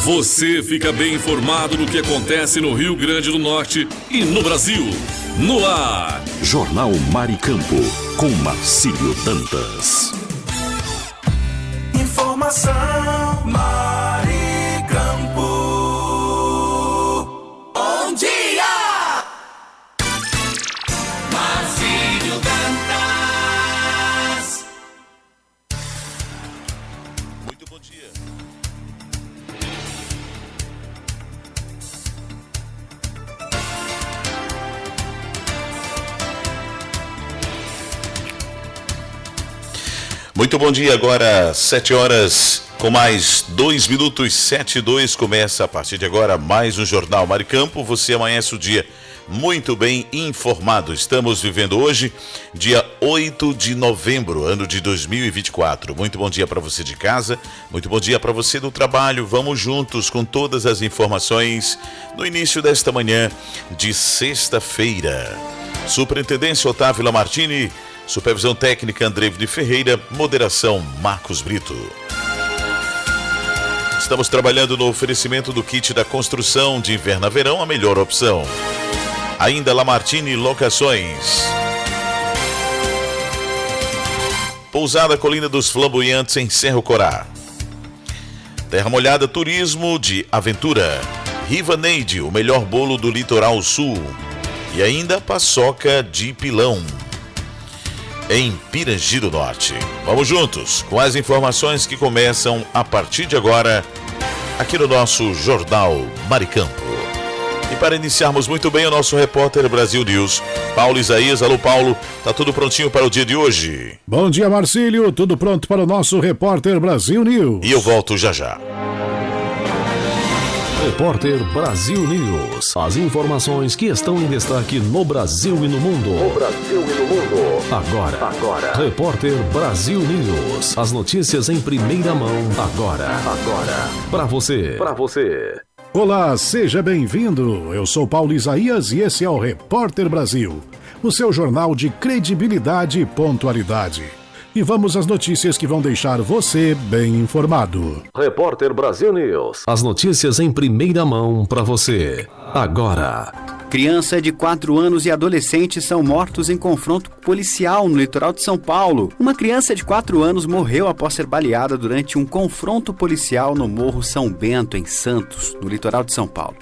Você fica bem informado do que acontece no Rio Grande do Norte e no Brasil. No ar, Jornal Maricampo, com Marcílio Dantas. Informação, Maricampo. Bom dia! Marcílio Dantas. Muito bom dia. Muito bom dia, agora 7 horas com mais 2 minutos, 7:02, começa a partir de agora mais um Jornal Maricampo. Você amanhece o dia muito bem informado. Estamos vivendo hoje, dia 8 de novembro, ano de 2024. Muito bom dia para você de casa, muito bom dia para você do trabalho. Vamos juntos com todas as informações no início desta manhã de sexta-feira. Superintendência Otávio Lamartine, supervisão técnica Andreville Ferreira, moderação Marcos Brito. Estamos trabalhando no oferecimento do kit da construção de inverno a verão, a melhor opção. Ainda Lamartine Locações. Pousada Colina dos Flamboyantes em Cerro Corá. Terra Molhada Turismo de Aventura. Riva Neide, o melhor bolo do litoral sul. E ainda Paçoca de Pilão, em Pirangi do Norte. Vamos juntos com as informações que começam a partir de agora aqui no nosso Jornal Maricampo. E para iniciarmos muito bem o nosso repórter Brasil News, Paulo Isaías. Alô, Paulo, tá tudo prontinho para o dia de hoje? Bom dia, Marcílio, tudo pronto para o nosso repórter Brasil News. E eu volto já já. Repórter Brasil News. As informações que estão em destaque no Brasil e no mundo. Agora. Repórter Brasil News. As notícias em primeira mão. Agora. Para você. Olá, seja bem-vindo. Eu sou Paulo Isaías e esse é o Repórter Brasil, o seu jornal de credibilidade e pontualidade. E vamos às notícias que vão deixar você bem informado. Repórter Brasil News. As notícias em primeira mão para você. Agora. Criança de 4 anos e adolescente são mortos em confronto policial no litoral de São Paulo. Uma criança de 4 anos morreu após ser baleada durante um confronto policial no Morro São Bento, em Santos, no litoral de São Paulo.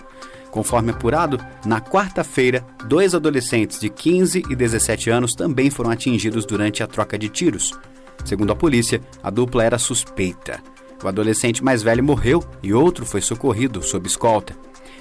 Conforme apurado, na quarta-feira, 2 adolescentes de 15 e 17 anos também foram atingidos durante a troca de tiros. Segundo a polícia, a dupla era suspeita. O adolescente mais velho morreu e outro foi socorrido sob escolta.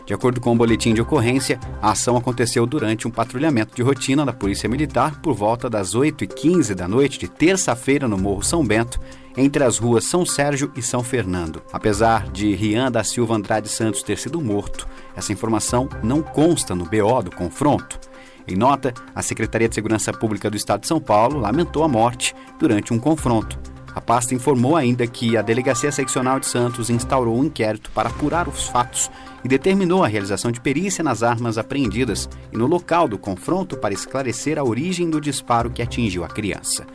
De acordo com o boletim de ocorrência, a ação aconteceu durante um patrulhamento de rotina da Polícia Militar por volta das 8h15 da noite de terça-feira no Morro São Bento, entre as ruas São Sérgio e São Fernando. Apesar de Rian da Silva Andrade Santos ter sido morto, essa informação não consta no BO do confronto. Em nota, a Secretaria de Segurança Pública do Estado de São Paulo lamentou a morte durante um confronto. A pasta informou ainda que a Delegacia Seccional de Santos instaurou um inquérito para apurar os fatos e determinou a realização de perícia nas armas apreendidas e no local do confronto para esclarecer a origem do disparo que atingiu a criança.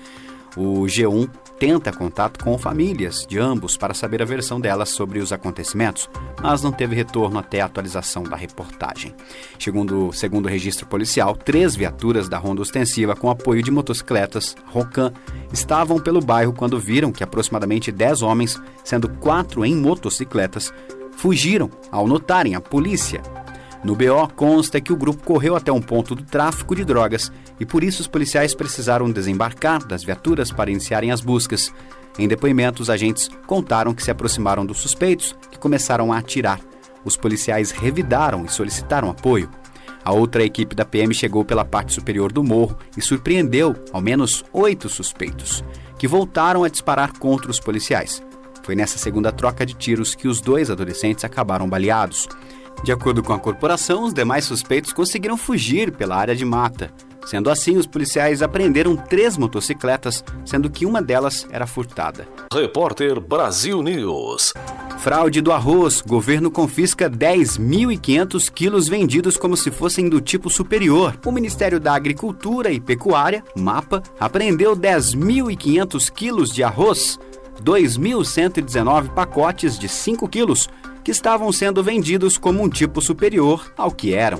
O G1 tenta contato com famílias de ambos para saber a versão delas sobre os acontecimentos, mas não teve retorno até a atualização da reportagem. Segundo o registro policial, 3 viaturas da Ronda Ostensiva com apoio de motocicletas Rocan estavam pelo bairro quando viram que aproximadamente 10 homens, sendo 4 em motocicletas, fugiram ao notarem a polícia. No BO consta que o grupo correu até um ponto do tráfico de drogas e por isso os policiais precisaram desembarcar das viaturas para iniciarem as buscas. Em depoimentos, os agentes contaram que se aproximaram dos suspeitos, que começaram a atirar. Os policiais revidaram e solicitaram apoio. A outra equipe da PM chegou pela parte superior do morro e surpreendeu ao menos 8 suspeitos, que voltaram a disparar contra os policiais. Foi nessa segunda troca de tiros que os 2 adolescentes acabaram baleados. De acordo com a corporação, os demais suspeitos conseguiram fugir pela área de mata. Sendo assim, os policiais apreenderam 3 motocicletas, sendo que uma delas era furtada. Repórter Brasil News. Fraude do arroz. Governo confisca 10.500 quilos vendidos como se fossem do tipo superior. O Ministério da Agricultura e Pecuária, MAPA, apreendeu 10.500 quilos de arroz, 2.119 pacotes de 5 quilos, que estavam sendo vendidos como um tipo superior ao que eram.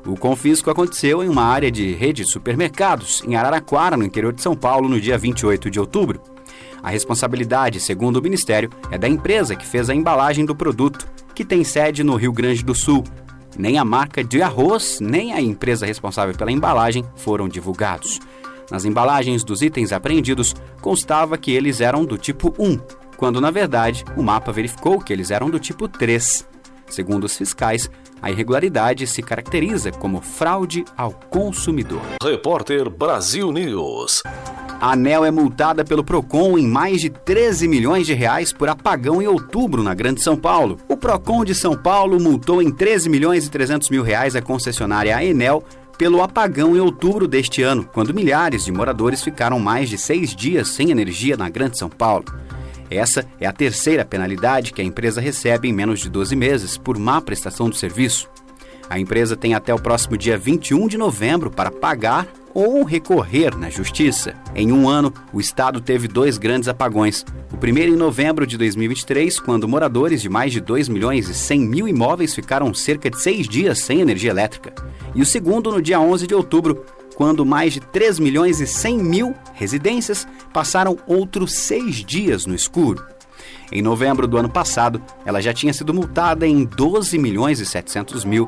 O confisco aconteceu em uma área de rede de supermercados, em Araraquara, no interior de São Paulo, no dia 28 de outubro. A responsabilidade, segundo o Ministério, é da empresa que fez a embalagem do produto, que tem sede no Rio Grande do Sul. Nem a marca de arroz, nem a empresa responsável pela embalagem foram divulgados. Nas embalagens dos itens apreendidos, constava que eles eram do tipo 1, quando, na verdade, o mapa verificou que eles eram do tipo 3. Segundo os fiscais, a irregularidade se caracteriza como fraude ao consumidor. Repórter Brasil News. A ANEEL é multada pelo PROCON em mais de 13 milhões de reais por apagão em outubro na Grande São Paulo. O PROCON de São Paulo multou em 13 milhões e 300 mil reais a concessionária Enel pelo apagão em outubro deste ano, quando milhares de moradores ficaram mais de 6 dias sem energia na Grande São Paulo. Essa é a terceira penalidade que a empresa recebe em menos de 12 meses por má prestação do serviço. A empresa tem até o próximo dia 21 de novembro para pagar ou recorrer na justiça. Em um ano, o estado teve 2 grandes apagões. O primeiro em novembro de 2023, quando moradores de mais de 2 milhões e 100 mil imóveis ficaram cerca de 6 dias sem energia elétrica. E o segundo no dia 11 de outubro, quando mais de 3 milhões e 100 mil residências passaram outros 6 dias no escuro. Em novembro do ano passado, ela já tinha sido multada em 12 milhões e 700 mil.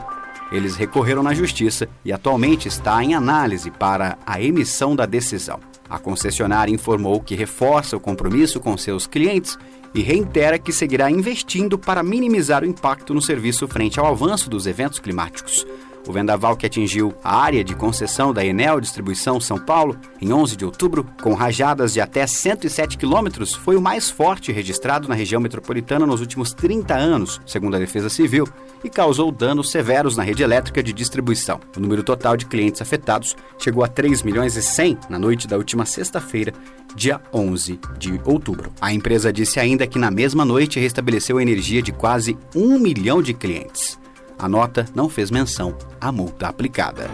Eles recorreram na justiça e atualmente está em análise para a emissão da decisão. A concessionária informou que reforça o compromisso com seus clientes e reitera que seguirá investindo para minimizar o impacto no serviço frente ao avanço dos eventos climáticos. O vendaval que atingiu a área de concessão da Enel Distribuição São Paulo em 11 de outubro, com rajadas de até 107 quilômetros, foi o mais forte registrado na região metropolitana nos últimos 30 anos, segundo a Defesa Civil, e causou danos severos na rede elétrica de distribuição. O número total de clientes afetados chegou a 3 milhões e 100 na noite da última sexta-feira, dia 11 de outubro. A empresa disse ainda que na mesma noite restabeleceu a energia de quase 1 milhão de clientes. A nota não fez menção à multa aplicada.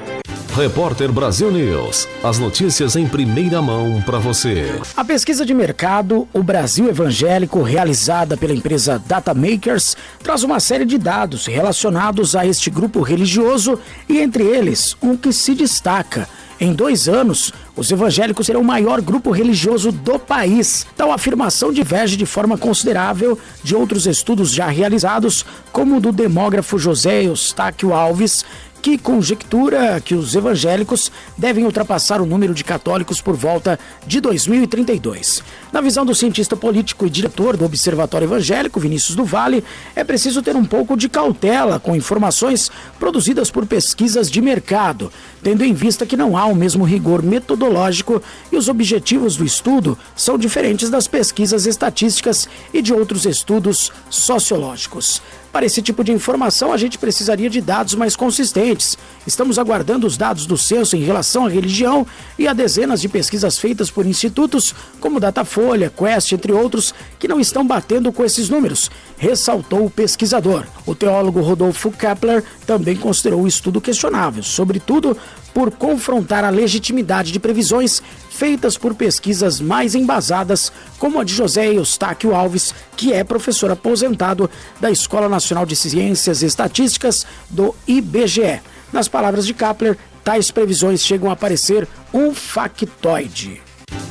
Repórter Brasil News. As notícias em primeira mão para você. A pesquisa de mercado O Brasil Evangélico, realizada pela empresa Datamakers, traz uma série de dados relacionados a este grupo religioso e, entre eles, um que se destaca. Em 2 anos, os evangélicos serão o maior grupo religioso do país. Tal afirmação diverge de forma considerável de outros estudos já realizados, como o do demógrafo José Eustáquio Alves, que conjectura que os evangélicos devem ultrapassar o número de católicos por volta de 2032. Na visão do cientista político e diretor do Observatório Evangélico, Vinícius do Vale, é preciso ter um pouco de cautela com informações produzidas por pesquisas de mercado, tendo em vista que não há o mesmo rigor metodológico e os objetivos do estudo são diferentes das pesquisas estatísticas e de outros estudos sociológicos. Para esse tipo de informação, a gente precisaria de dados mais consistentes. Estamos aguardando os dados do censo em relação à religião e há dezenas de pesquisas feitas por institutos como Datafolha, Quest, entre outros, que não estão batendo com esses números, ressaltou o pesquisador. O teólogo Rodolfo Kepler também considerou o estudo questionável, sobretudo por confrontar a legitimidade de previsões feitas por pesquisas mais embasadas, como a de José Eustáquio Alves, que é professor aposentado da Escola Nacional de Ciências e Estatísticas do IBGE. Nas palavras de Kepler, tais previsões chegam a parecer um factoide.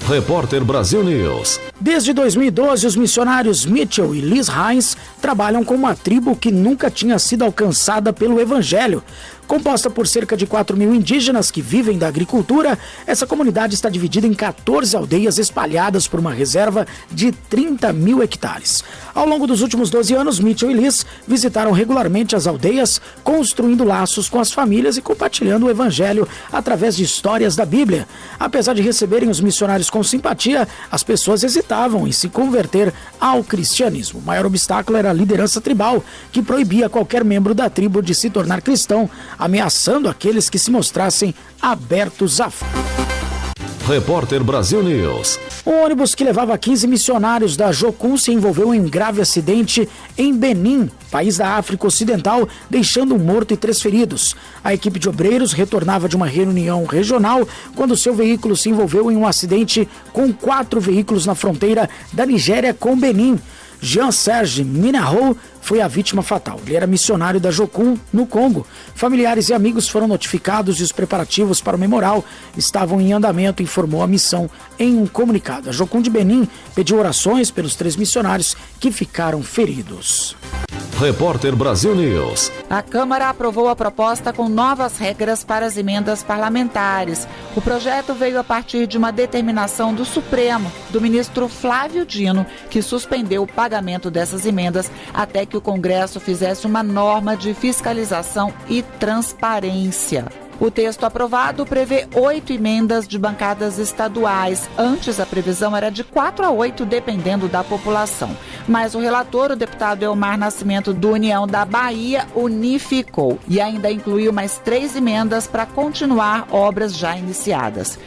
Repórter Brasil News. Desde 2012, os missionários Mitchell e Liz Hines trabalham com uma tribo que nunca tinha sido alcançada pelo Evangelho. Composta por cerca de 4 mil indígenas que vivem da agricultura, essa comunidade está dividida em 14 aldeias espalhadas por uma reserva de 30 mil hectares. Ao longo dos últimos 12 anos, Mitchell e Liz visitaram regularmente as aldeias, construindo laços com as famílias e compartilhando o Evangelho através de histórias da Bíblia. Apesar de receberem os missionários com simpatia, as pessoas hesitavam em se converter ao cristianismo. O maior obstáculo era a liderança tribal, que proibia qualquer membro da tribo de se tornar cristão, ameaçando aqueles que se mostrassem abertos a... Repórter Brasil News. Um ônibus que levava 15 missionários da Jocum se envolveu em grave acidente em Benin, país da África Ocidental, deixando um morto e 3 feridos. A equipe de obreiros retornava de uma reunião regional quando seu veículo se envolveu em um acidente com 4 veículos na fronteira da Nigéria com Benin. Jean-Serge Minarou foi a vítima fatal. Ele era missionário da Jocum, no Congo. Familiares e amigos foram notificados e os preparativos para o memorial estavam em andamento, informou a missão em um comunicado. A Jocum de Benin pediu orações pelos 3 missionários que ficaram feridos. Repórter Brasil News. A Câmara aprovou a proposta com novas regras para as emendas parlamentares. O projeto veio a partir de uma determinação do Supremo, do ministro Flávio Dino, que suspendeu o pagamento dessas emendas até que o Congresso fizesse uma norma de fiscalização e transparência. O texto aprovado prevê 8 emendas de bancadas estaduais. Antes, a previsão era de 4 a 8, dependendo da população. Mas o relator, o deputado Elmar Nascimento, do União da Bahia, unificou e ainda incluiu mais 3 emendas para continuar obras já iniciadas.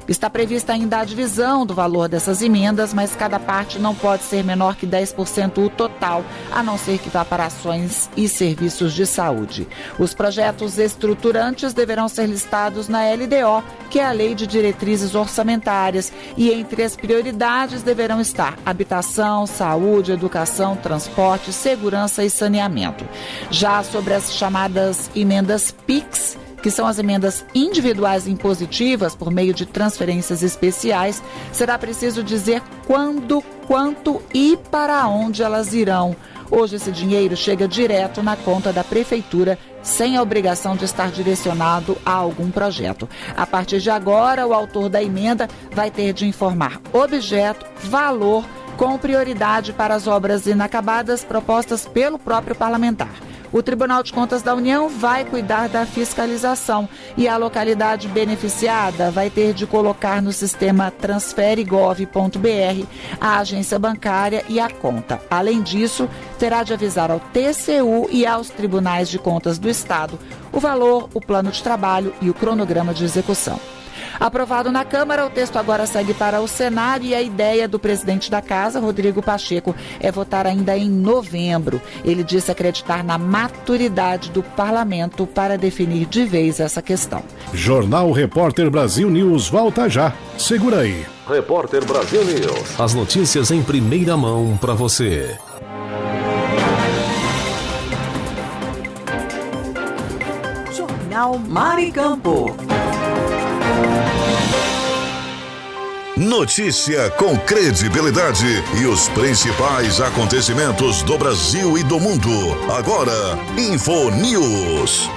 Está prevista ainda a divisão do valor dessas emendas, mas cada parte não pode ser menor que 10% o total, a não ser que vá para ações e serviços de saúde. Os projetos estruturantes deverão ser listados na LDO, que é a Lei de Diretrizes Orçamentárias, e entre as prioridades deverão estar habitação, saúde, educação, transporte, segurança e saneamento. Já sobre as chamadas emendas PIX, que são as emendas individuais impositivas por meio de transferências especiais, será preciso dizer quando, quanto e para onde elas irão. Hoje esse dinheiro chega direto na conta da prefeitura, sem a obrigação de estar direcionado a algum projeto. A partir de agora, o autor da emenda vai ter de informar objeto, valor, com prioridade para as obras inacabadas propostas pelo próprio parlamentar. O Tribunal de Contas da União vai cuidar da fiscalização e a localidade beneficiada vai ter de colocar no sistema transferegov.br a agência bancária e a conta. Além disso, terá de avisar ao TCU e aos Tribunais de Contas do Estado o valor, o plano de trabalho e o cronograma de execução. Aprovado na Câmara, o texto agora segue para o Senado e a ideia do presidente da Casa, Rodrigo Pacheco, é votar ainda em novembro. Ele disse acreditar na maturidade do parlamento para definir de vez essa questão. Jornal Repórter Brasil News volta já. Segura aí. Repórter Brasil News. As notícias em primeira mão para você. Jornal Maricampo. Notícia com credibilidade e os principais acontecimentos do Brasil e do mundo. Agora, InfoNews.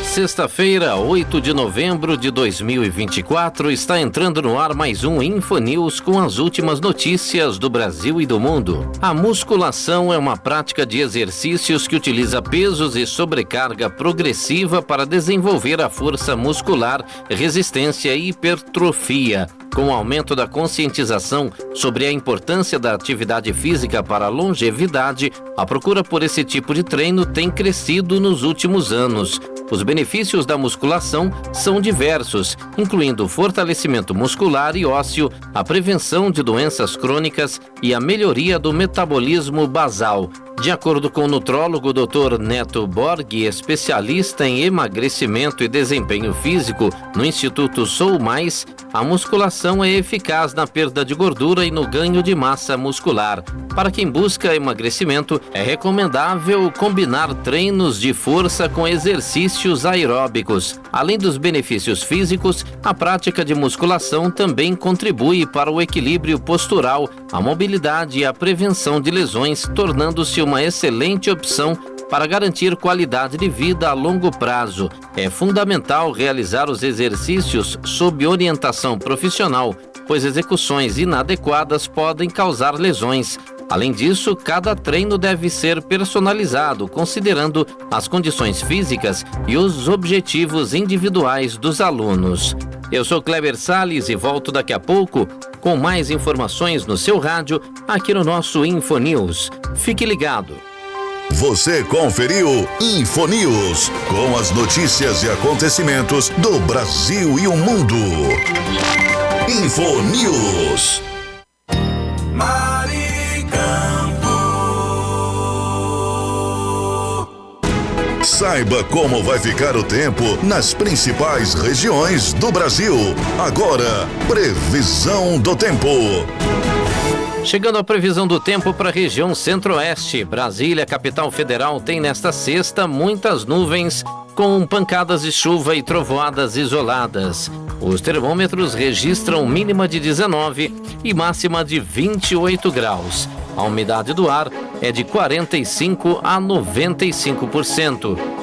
Sexta-feira, 8 de novembro de 2024, está entrando no ar mais um InfoNews com as últimas notícias do Brasil e do mundo. A musculação é uma prática de exercícios que utiliza pesos e sobrecarga progressiva para desenvolver a força muscular, resistência e hipertrofia. Com o aumento da conscientização sobre a importância da atividade física para a longevidade, a procura por esse tipo de treino tem crescido nos últimos anos. Os benefícios da musculação são diversos, incluindo o fortalecimento muscular e ósseo, a prevenção de doenças crônicas e a melhoria do metabolismo basal. De acordo com o nutrólogo Dr. Neto Borg, especialista em emagrecimento e desempenho físico no Instituto Sou Mais, a musculação é eficaz na perda de gordura e no ganho de massa muscular. Para quem busca emagrecimento, é recomendável combinar treinos de força com exercícios aeróbicos. Além dos benefícios físicos, a prática de musculação também contribui para o equilíbrio postural, a mobilidade e a prevenção de lesões, tornando-se uma excelente opção para garantir qualidade de vida a longo prazo. É fundamental realizar os exercícios sob orientação profissional, pois execuções inadequadas podem causar lesões. Além disso, cada treino deve ser personalizado, considerando as condições físicas e os objetivos individuais dos alunos. Eu sou Kleber Salles e volto daqui a pouco com mais informações no seu rádio, aqui no nosso InfoNews. Fique ligado. Você conferiu InfoNews, com as notícias e acontecimentos do Brasil e o mundo. InfoNews. Saiba como vai ficar o tempo nas principais regiões do Brasil. Agora, previsão do tempo. Chegando à previsão do tempo para a região centro-oeste, Brasília, capital federal, tem nesta sexta muitas nuvens com pancadas de chuva e trovoadas isoladas. Os termômetros registram mínima de 19 e máxima de 28 graus. A umidade do ar é de 45% a 95%.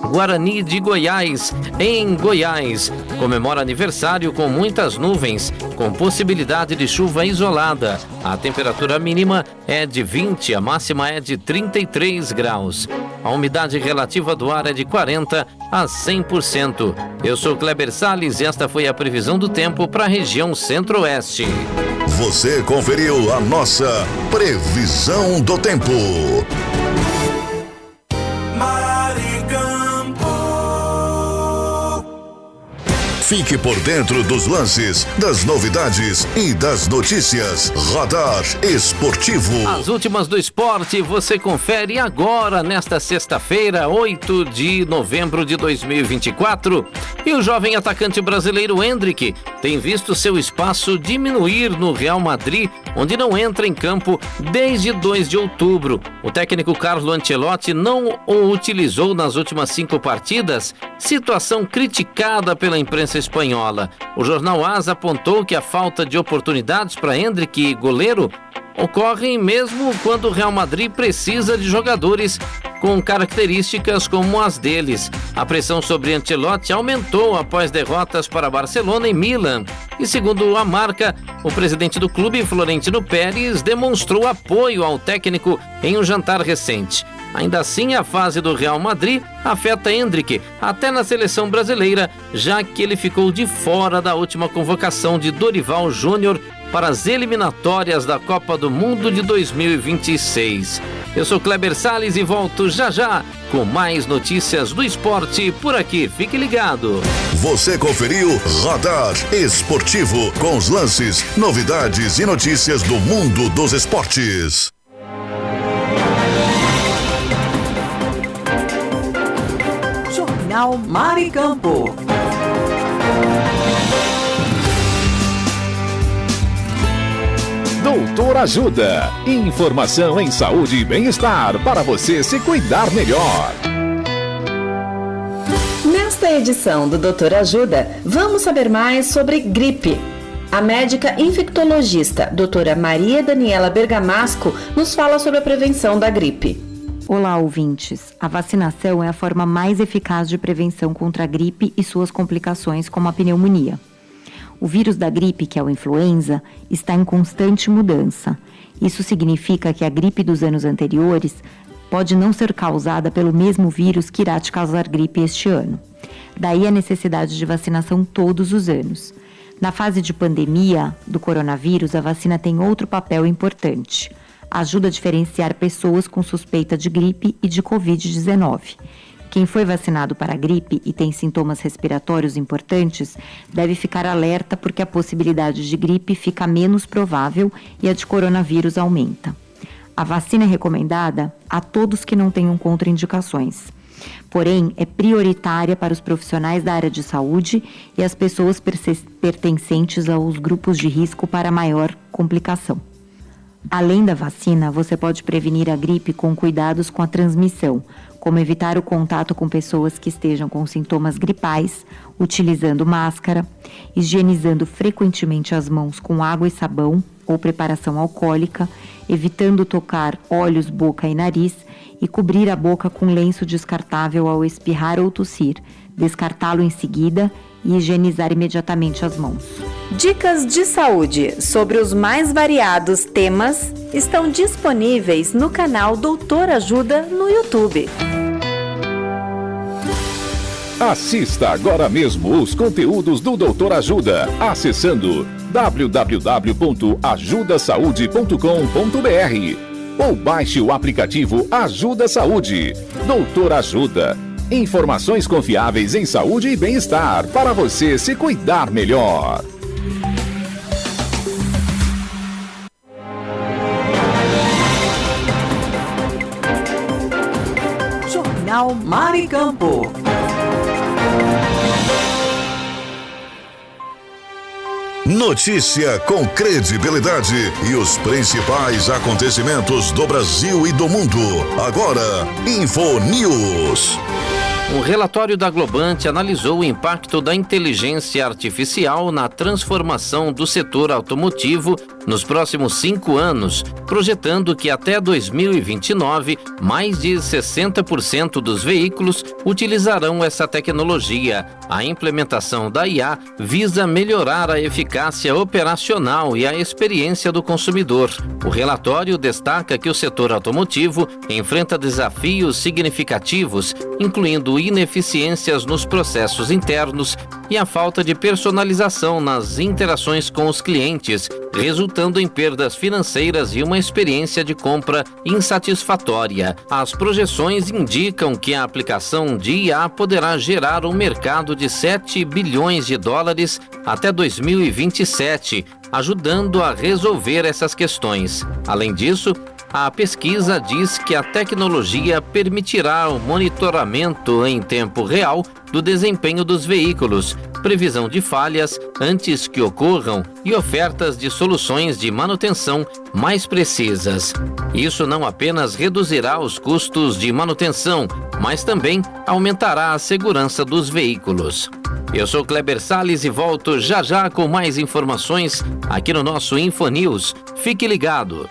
Guarani de Goiás, em Goiás, comemora aniversário com muitas nuvens, com possibilidade de chuva isolada. A temperatura mínima é de 20, a máxima é de 33 graus. A umidade relativa do ar é de 40% a 100%. Eu sou Kleber Salles e esta foi a previsão do tempo para a região centro-oeste. Você conferiu a nossa previsão do tempo. Fique por dentro dos lances, das novidades e das notícias. Radar Esportivo. As últimas do esporte você confere agora, nesta sexta-feira, 8 de novembro de 2024. E o jovem atacante brasileiro Endrick tem visto seu espaço diminuir no Real Madrid, onde não entra em campo desde 2 de outubro. O técnico Carlo Ancelotti não o utilizou nas últimas 5 partidas, situação criticada pela imprensa espanhola. O jornal AS apontou que a falta de oportunidades para Endrick, goleiro, ocorre mesmo quando o Real Madrid precisa de jogadores com características como as deles. A pressão sobre Ancelotti aumentou após derrotas para Barcelona e Milan. E segundo a Marca, o presidente do clube, Florentino Pérez, demonstrou apoio ao técnico em um jantar recente. Ainda assim, a fase do Real Madrid afeta Endrick, até na seleção brasileira, já que ele ficou de fora da última convocação de Dorival Júnior para as eliminatórias da Copa do Mundo de 2026. Eu sou Kleber Salles e volto já com mais notícias do esporte por aqui. Fique ligado. Você conferiu Radar Esportivo com os lances, novidades e notícias do mundo dos esportes. Jornal Mar e Campo. Doutor Ajuda. Informação em saúde e bem-estar para você se cuidar melhor. Nesta edição do Doutor Ajuda, vamos saber mais sobre gripe. A médica infectologista, doutora Maria Daniela Bergamasco, nos fala sobre a prevenção da gripe. Olá, ouvintes. A vacinação é a forma mais eficaz de prevenção contra a gripe e suas complicações, como a pneumonia. O vírus da gripe, que é o influenza, está em constante mudança. Isso significa que a gripe dos anos anteriores pode não ser causada pelo mesmo vírus que irá te causar gripe este ano. Daí a necessidade de vacinação todos os anos. Na fase de pandemia do coronavírus, a vacina tem outro papel importante. Ajuda a diferenciar pessoas com suspeita de gripe e de Covid-19. Quem foi vacinado para a gripe e tem sintomas respiratórios importantes deve ficar alerta porque a possibilidade de gripe fica menos provável e a de coronavírus aumenta. A vacina é recomendada a todos que não tenham contraindicações. Porém, é prioritária para os profissionais da área de saúde e as pessoas pertencentes aos grupos de risco para maior complicação. Além da vacina, você pode prevenir a gripe com cuidados com a transmissão, como evitar o contato com pessoas que estejam com sintomas gripais, utilizando máscara, higienizando frequentemente as mãos com água e sabão ou preparação alcoólica, evitando tocar olhos, boca e nariz e cobrir a boca com lenço descartável ao espirrar ou tossir, descartá-lo em seguida e higienizar imediatamente as mãos. Dicas de saúde sobre os mais variados temas estão disponíveis no canal Doutor Ajuda no YouTube. Assista agora mesmo os conteúdos do Doutor Ajuda, acessando www.ajudasaude.com.br ou baixe o aplicativo Ajuda Saúde. Doutor Ajuda. Informações confiáveis em saúde e bem-estar para você se cuidar melhor. Jornal Mar e Campo. Notícia com credibilidade e os principais acontecimentos do Brasil e do mundo. Agora, InfoNews. Um relatório da Globant analisou o impacto da inteligência artificial na transformação do setor automotivo nos próximos 5 anos, projetando que até 2029, mais de 60% dos veículos utilizarão essa tecnologia. A implementação da IA visa melhorar a eficácia operacional e a experiência do consumidor. O relatório destaca que o setor automotivo enfrenta desafios significativos, incluindo ineficiências nos processos internos e a falta de personalização nas interações com os clientes, resultando em perdas financeiras e uma experiência de compra insatisfatória. As projeções indicam que a aplicação de IA poderá gerar um mercado de 7 bilhões de dólares até 2027, ajudando a resolver essas questões. Além disso, a pesquisa diz que a tecnologia permitirá o monitoramento em tempo real do desempenho dos veículos, previsão de falhas antes que ocorram e ofertas de soluções de manutenção mais precisas. Isso não apenas reduzirá os custos de manutenção, mas também aumentará a segurança dos veículos. Eu sou Kleber Salles e volto já já com mais informações aqui no nosso InfoNews. Fique ligado.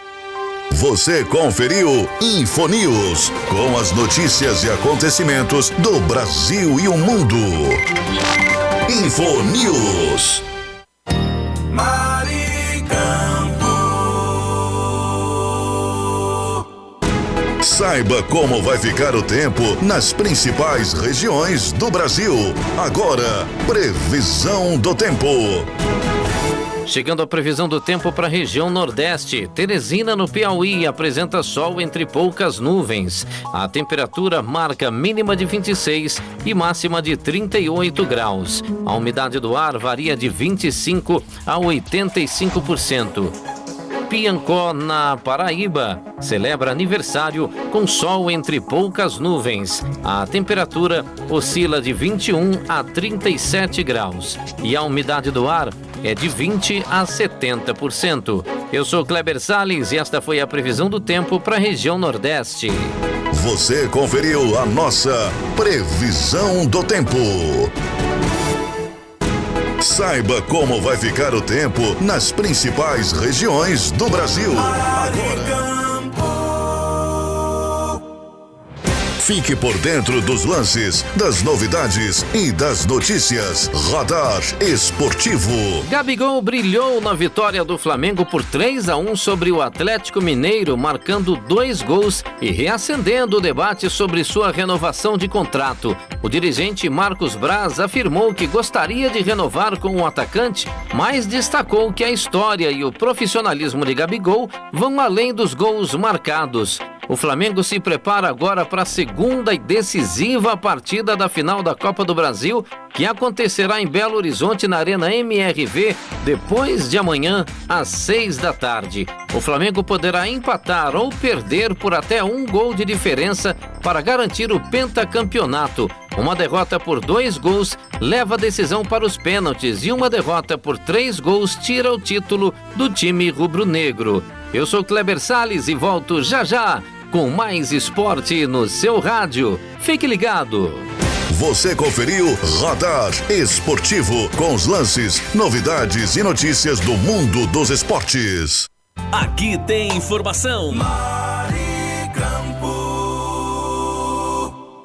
Você conferiu InfoNews, com as notícias e acontecimentos do Brasil e o mundo. InfoNews. Saiba como vai ficar o tempo nas principais regiões do Brasil. Agora, previsão do tempo. Chegando a previsão do tempo para a região Nordeste, Teresina, no Piauí, apresenta sol entre poucas nuvens. A temperatura marca mínima de 26 e máxima de 38 graus. A umidade do ar varia de 25% a 85%. Piancó, na Paraíba, celebra aniversário com sol entre poucas nuvens. A temperatura oscila de 21 a 37 graus e a umidade do ar é de 20 a 70%. Eu sou Kleber Salles e esta foi a previsão do tempo para a região Nordeste. Você conferiu a nossa previsão do tempo. Saiba como vai ficar o tempo nas principais regiões do Brasil. Agora. Fique por dentro dos lances, das novidades e das notícias. Radar Esportivo. Gabigol brilhou na vitória do Flamengo por 3-1 sobre o Atlético Mineiro, marcando 2 gols e reacendendo o debate sobre sua renovação de contrato. O dirigente Marcos Braz afirmou que gostaria de renovar com o atacante, mas destacou que a história e o profissionalismo de Gabigol vão além dos gols marcados. O Flamengo se prepara agora para a segunda e decisiva partida da final da Copa do Brasil, que acontecerá em Belo Horizonte na Arena MRV, depois de amanhã, às 6 da tarde. O Flamengo poderá empatar ou perder por até 1 gol de diferença para garantir o pentacampeonato. Uma derrota por 2 gols leva a decisão para os pênaltis e uma derrota por 3 gols tira o título do time rubro-negro. Eu sou Kleber Salles e volto já já com mais esporte no seu rádio. Fique ligado. Você conferiu Radar Esportivo, com os lances, novidades e notícias do mundo dos esportes. Aqui tem informação.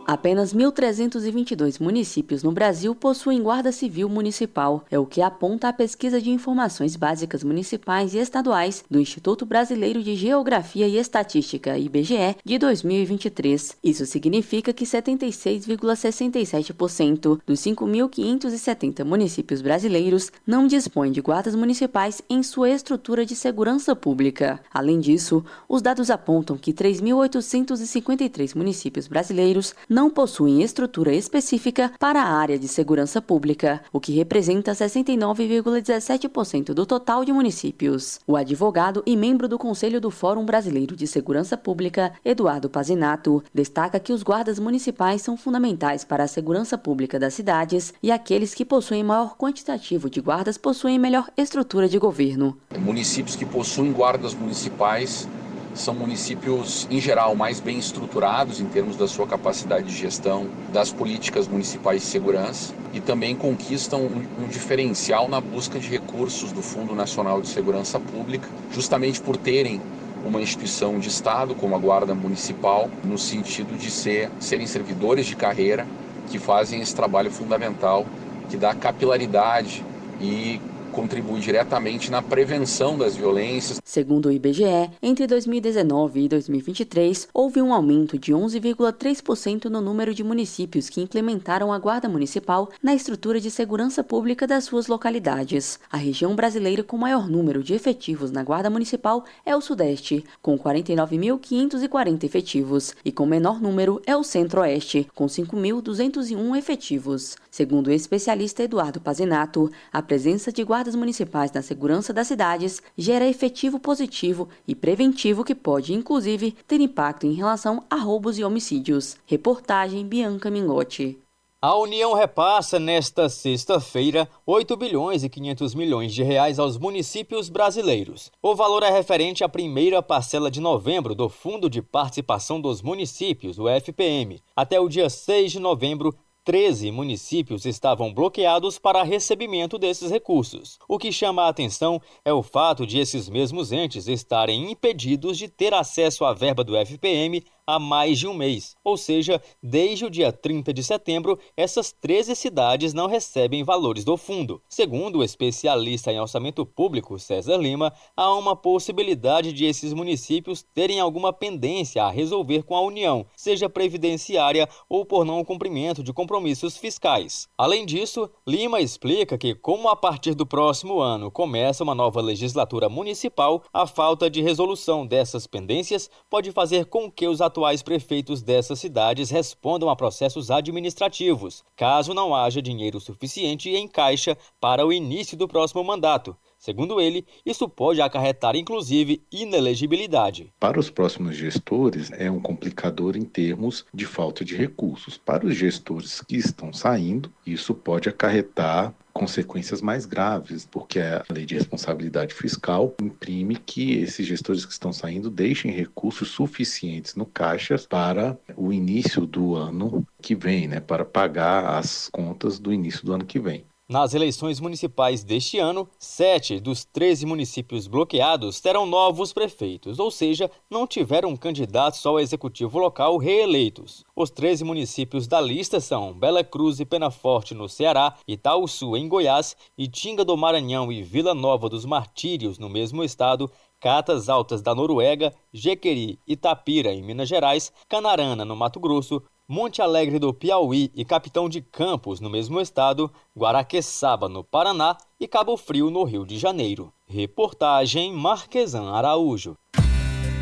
Apenas 1.322 municípios no Brasil possuem guarda civil municipal. É o que aponta a pesquisa de informações básicas municipais e estaduais do Instituto Brasileiro de Geografia e Estatística, IBGE, de 2023. Isso significa que 76,67% dos 5.570 municípios brasileiros não dispõem de guardas municipais em sua estrutura de segurança pública. Além disso, os dados apontam que 3.853 municípios brasileiros não não possuem estrutura específica para a área de segurança pública, o que representa 69,17% do total de municípios. O advogado e membro do Conselho do Fórum Brasileiro de Segurança Pública, Eduardo Pazinato, destaca que os guardas municipais são fundamentais para a segurança pública das cidades e aqueles que possuem maior quantitativo de guardas possuem melhor estrutura de governo. Municípios que possuem guardas municipais são municípios, em geral, mais bem estruturados em termos da sua capacidade de gestão das políticas municipais de segurança e também conquistam um diferencial na busca de recursos do Fundo Nacional de Segurança Pública, justamente por terem uma instituição de Estado como a Guarda Municipal, no sentido de serem servidores de carreira que fazem esse trabalho fundamental, que dá capilaridade e contribui diretamente na prevenção das violências. Segundo o IBGE, entre 2019 e 2023, houve um aumento de 11,3% no número de municípios que implementaram a Guarda Municipal na estrutura de segurança pública das suas localidades. A região brasileira com maior número de efetivos na Guarda Municipal é o Sudeste, com 49.540 efetivos, e com menor número é o Centro-Oeste, com 5.201 efetivos. Segundo o especialista Eduardo Pazinato, a presença de guardas municipais na segurança das cidades gera efetivo positivo e preventivo que pode, inclusive, ter impacto em relação a roubos e homicídios. Reportagem Bianca Mingotti. A União repassa nesta sexta-feira 8 bilhões e 500 milhões de reais aos municípios brasileiros. O valor é referente à primeira parcela de novembro do Fundo de Participação dos Municípios, o FPM. Até o dia 6 de novembro, 13 municípios estavam bloqueados para recebimento desses recursos. O que chama a atenção é o fato de esses mesmos entes estarem impedidos de ter acesso à verba do FPM há mais de um mês. Ou seja, desde o dia 30 de setembro, essas 13 cidades não recebem valores do fundo. Segundo o especialista em orçamento público, César Lima, há uma possibilidade de esses municípios terem alguma pendência a resolver com a União, seja previdenciária ou por não cumprimento de compromissos fiscais. Além disso, Lima explica que, como a partir do próximo ano começa uma nova legislatura municipal, a falta de resolução dessas pendências pode fazer com que os atuais prefeitos dessas cidades respondam a processos administrativos, caso não haja dinheiro suficiente em caixa para o início do próximo mandato. Segundo ele, isso pode acarretar, inclusive, inelegibilidade. Para os próximos gestores, é um complicador em termos de falta de recursos. Para os gestores que estão saindo, isso pode acarretar consequências mais graves, porque a lei de responsabilidade fiscal imprime que esses gestores que estão saindo deixem recursos suficientes no caixa para o início do ano que vem, para pagar as contas do início do ano que vem. Nas eleições municipais deste ano, 7 dos 13 municípios bloqueados terão novos prefeitos, ou seja, não tiveram candidatos ao executivo local reeleitos. Os 13 municípios da lista são Bela Cruz e Penaforte, no Ceará, Itaúsu, em Goiás, Itinga do Maranhão e Vila Nova dos Martírios, no mesmo estado, Catas Altas da Noruega, Jequeri, Itapira, em Minas Gerais, Canarana, no Mato Grosso, Monte Alegre do Piauí e Capitão de Campos, no mesmo estado, Guaraqueçaba, no Paraná e Cabo Frio, no Rio de Janeiro. Reportagem Marquesan Araújo.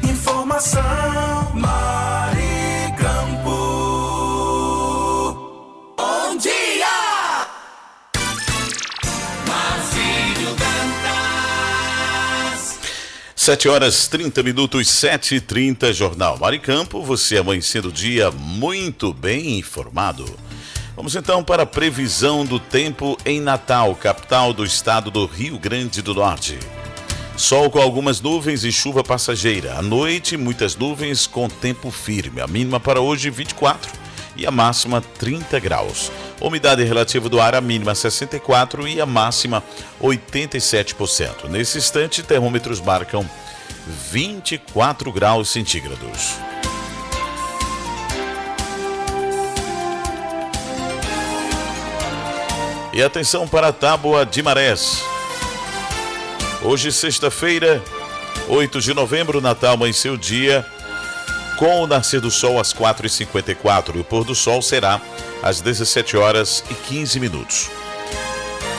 Informação Maricampo. Bom dia! 7h30, 7h30, Jornal Maricampo. Você amanhecendo o dia muito bem informado. Vamos então para a previsão do tempo em Natal, capital do estado do Rio Grande do Norte. Sol com algumas nuvens e chuva passageira. À noite, muitas nuvens com tempo firme. A mínima para hoje, 24 e a máxima, 30 graus. Umidade relativa do ar, a mínima 64 e a máxima 87%. Nesse instante, termômetros marcam 24 graus centígrados. E atenção para a Tábua de Marés. Hoje, sexta-feira, 8 de novembro, Natal amanheceu o dia com o nascer do sol às 4h54 e o pôr do sol será às 17h15.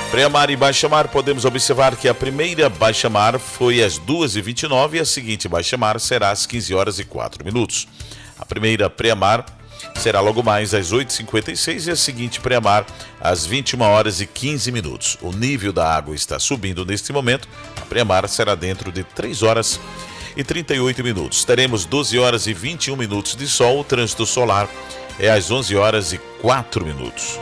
Pré-mar e baixa-mar, podemos observar que a primeira baixa-mar foi às 2h29 e a seguinte baixa-mar será às 15h04. A primeira pré-mar será logo mais às 8h56 e a seguinte pré-mar às 21h15. O nível da água está subindo neste momento. A pré-mar será dentro de 3h38. Teremos 12h21 de sol. O trânsito solar é às 11h04.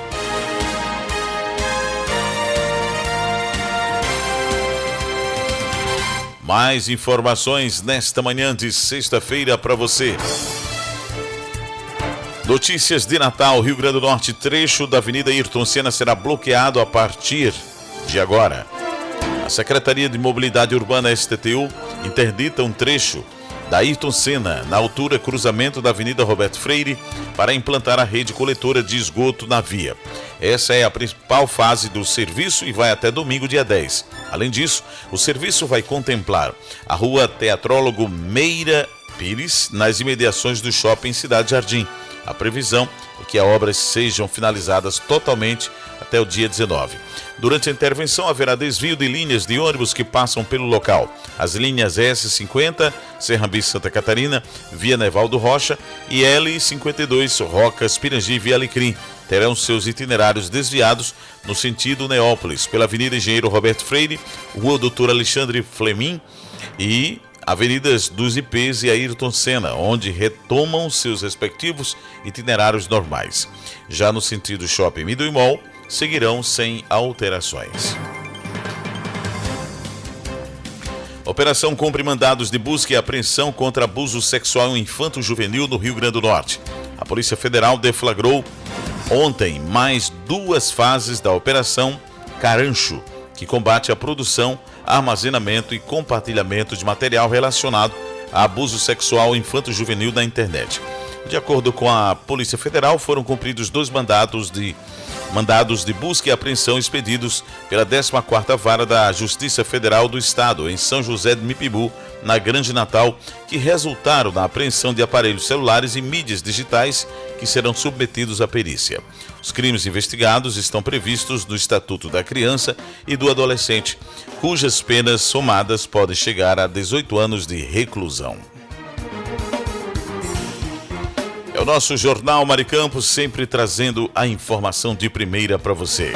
Mais informações nesta manhã de sexta-feira para você. Notícias de Natal, Rio Grande do Norte. Trecho da Avenida Ayrton Senna será bloqueado a partir de agora. A Secretaria de Mobilidade Urbana, STTU, interdita um trecho da Ayrton Senna, na altura cruzamento da Avenida Roberto Freire, para implantar a rede coletora de esgoto na via. Essa é a principal fase do serviço e vai até domingo, dia 10. Além disso, o serviço vai contemplar a Rua Teatrólogo Meira Pires, nas imediações do Shopping Cidade Jardim. A previsão é que as obras sejam finalizadas totalmente até o dia 19. Durante a intervenção, haverá desvio de linhas de ônibus que passam pelo local. As linhas S50, Serrambi Santa Catarina, Via Nevaldo Rocha, e L52, Rocas, Pirangi e Via Alecrim, terão seus itinerários desviados no sentido Neópolis, pela Avenida Engenheiro Roberto Freire, Rua Doutor Alexandre Fleming e Avenidas dos IPs e Ayrton Senna, onde retomam seus respectivos itinerários normais. Já no sentido Shopping Midway Mall, seguirão sem alterações. Operação cumpre mandados de busca e apreensão contra abuso sexual infanto-juvenil no Rio Grande do Norte. A Polícia Federal deflagrou ontem mais 2 fases da Operação Carancho, que combate a produção, armazenamento e compartilhamento de material relacionado a abuso sexual infanto-juvenil na internet. De acordo com a Polícia Federal, foram cumpridos 2 mandados de busca e apreensão expedidos pela 14ª Vara da Justiça Federal do Estado, em São José de Mipibu, na Grande Natal, que resultaram na apreensão de aparelhos celulares e mídias digitais que serão submetidos à perícia. Os crimes investigados estão previstos no Estatuto da Criança e do Adolescente, cujas penas somadas podem chegar a 18 anos de reclusão. É o nosso Jornal Maricampo, sempre trazendo a informação de primeira para você.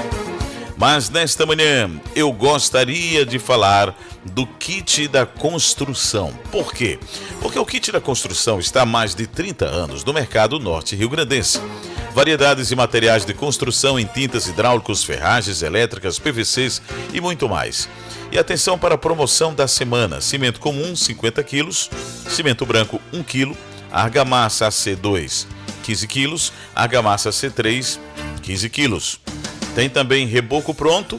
Mas nesta manhã eu gostaria de falar do kit da construção. Por quê? Porque o kit da construção está há mais de 30 anos no mercado norte rio-grandense. Variedades de materiais de construção em tintas hidráulicos, ferragens elétricas, PVCs e muito mais. E atenção para a promoção da semana: cimento comum 50 kg, cimento branco 1 kg, argamassa AC2 15 kg, argamassa C3 15 kg. Tem também reboco pronto,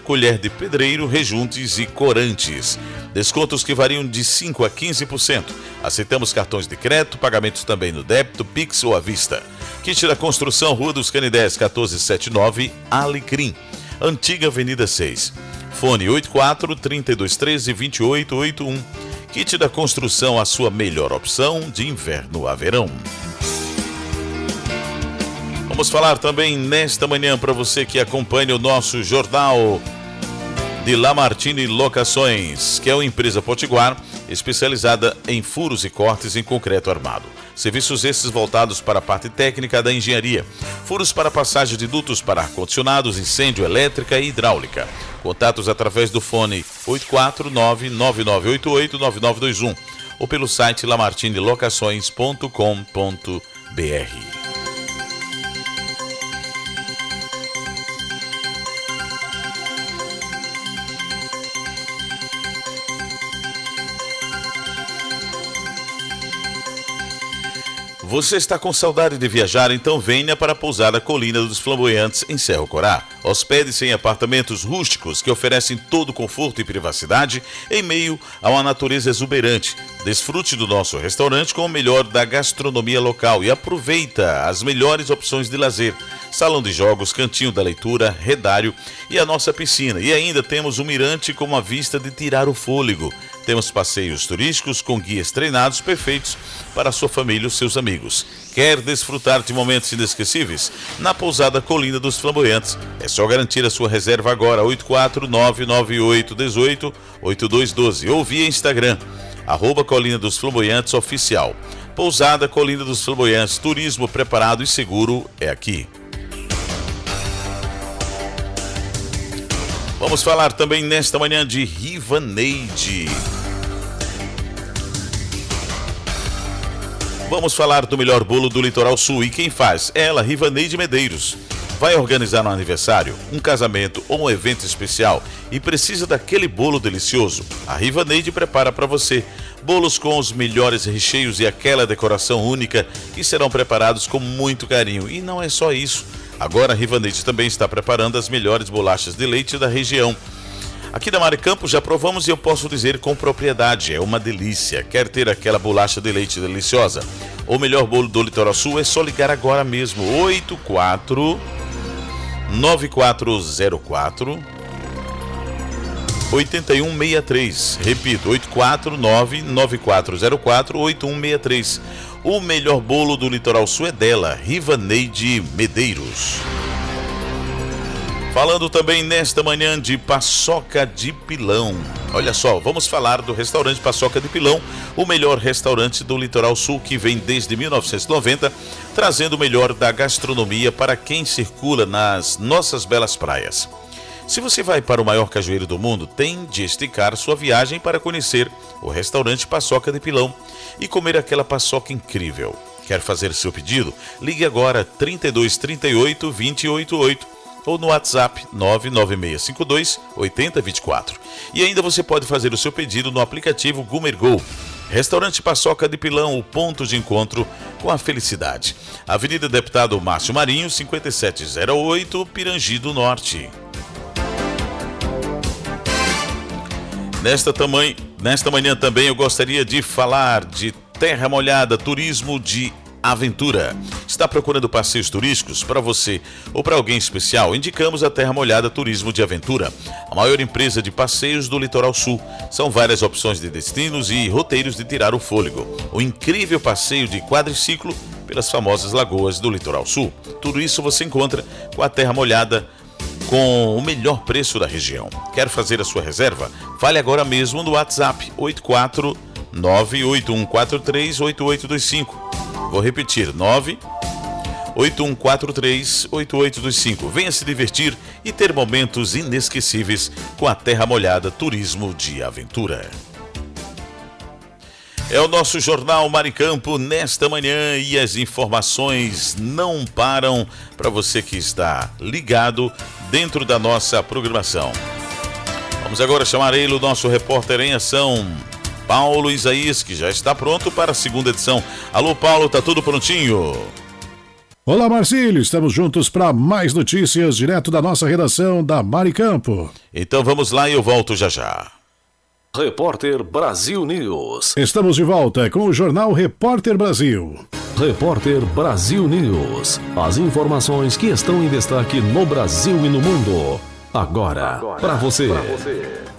colher de pedreiro, rejuntes e corantes. Descontos que variam de 5% a 15%. Aceitamos cartões de crédito, pagamentos também no débito, Pix ou à vista. Kit da Construção, Rua dos Canidés, 1479, Alecrim, Antiga Avenida 6. Fone 84-3213-2881. Kit da Construção, a sua melhor opção de inverno a verão. Vamos falar também nesta manhã para você que acompanha o nosso jornal de Lamartine Locações, que é uma empresa potiguar especializada em furos e cortes em concreto armado. Serviços esses voltados para a parte técnica da engenharia. Furos para passagem de dutos para ar-condicionados, incêndio, elétrica e hidráulica. Contatos através do fone 849-9988-9921 ou pelo site lamartinelocações.com.br. Você está com saudade de viajar? Então venha para a pousada Colina dos Flamboyantes em Cerro Corá. Hospede-se em apartamentos rústicos que oferecem todo conforto e privacidade em meio a uma natureza exuberante. Desfrute do nosso restaurante com o melhor da gastronomia local e aproveita as melhores opções de lazer. Salão de jogos, cantinho da leitura, redário e a nossa piscina. E ainda temos um mirante com uma vista de tirar o fôlego. Temos passeios turísticos com guias treinados perfeitos para a sua família e os seus amigos. Quer desfrutar de momentos inesquecíveis? Na pousada Colina dos Flamboyantes. É só garantir a sua reserva agora, 84998188212 ou via Instagram, @Colina dos Flamboyantes Oficial. Pousada Colina dos Flamboyantes, turismo preparado e seguro é aqui. Vamos falar também nesta manhã de Rivaneide. Vamos falar do melhor bolo do Litoral Sul e quem faz? Ela, Rivaneide Medeiros. Vai organizar um aniversário, um casamento ou um evento especial e precisa daquele bolo delicioso? A Rivaneide prepara para você bolos com os melhores recheios e aquela decoração única que serão preparados com muito carinho. E não é só isso. Agora a Rivaneide também está preparando as melhores bolachas de leite da região. Aqui da Maricampo já provamos e eu posso dizer com propriedade, é uma delícia. Quer ter aquela bolacha de leite deliciosa? O melhor bolo do Litoral Sul é só ligar agora mesmo. 84-94-8163. Repito, 849-9404-8163. O melhor bolo do Litoral Sul é dela, Rivaneide Medeiros. Falando também nesta manhã de Paçoca de Pilão. Olha só, vamos falar do restaurante Paçoca de Pilão, o melhor restaurante do Litoral Sul que vem desde 1990, trazendo o melhor da gastronomia para quem circula nas nossas belas praias. Se você vai para o maior cajueiro do mundo, tem de esticar sua viagem para conhecer o restaurante Paçoca de Pilão e comer aquela paçoca incrível. Quer fazer seu pedido? Ligue agora 3238 288 ou no WhatsApp 99652-8024. E ainda você pode fazer o seu pedido no aplicativo Gumergol. Restaurante Paçoca de Pilão, o ponto de encontro com a felicidade. Avenida Deputado Márcio Marinho, 5708, Pirangi do Norte. Nesta manhã também eu gostaria de falar de Terra Molhada, turismo de aventura. Está procurando passeios turísticos para você ou para alguém especial? Indicamos a Terra Molhada Turismo de Aventura, a maior empresa de passeios do Litoral Sul. São várias opções de destinos e roteiros de tirar o fôlego. O incrível passeio de quadriciclo pelas famosas lagoas do Litoral Sul. Tudo isso você encontra com a Terra Molhada, com o melhor preço da região. Quer fazer a sua reserva? Fale agora mesmo no WhatsApp 84981438825. Vou repetir, 981438825. Venha se divertir e ter momentos inesquecíveis com a Terra Molhada Turismo de Aventura. É o nosso Jornal Maricampo nesta manhã e as informações não param para você que está ligado dentro da nossa programação. Vamos agora chamar ele, o nosso repórter em ação, Paulo Isaías, que já está pronto para a segunda edição. Alô, Paulo, tá tudo prontinho? Olá, Marcílio, estamos juntos para mais notícias direto da nossa redação da Maricampo. Então vamos lá e eu volto já já. Repórter Brasil News. Estamos de volta com o Jornal Repórter Brasil. Repórter Brasil News. As informações que estão em destaque no Brasil e no mundo. Agora para você.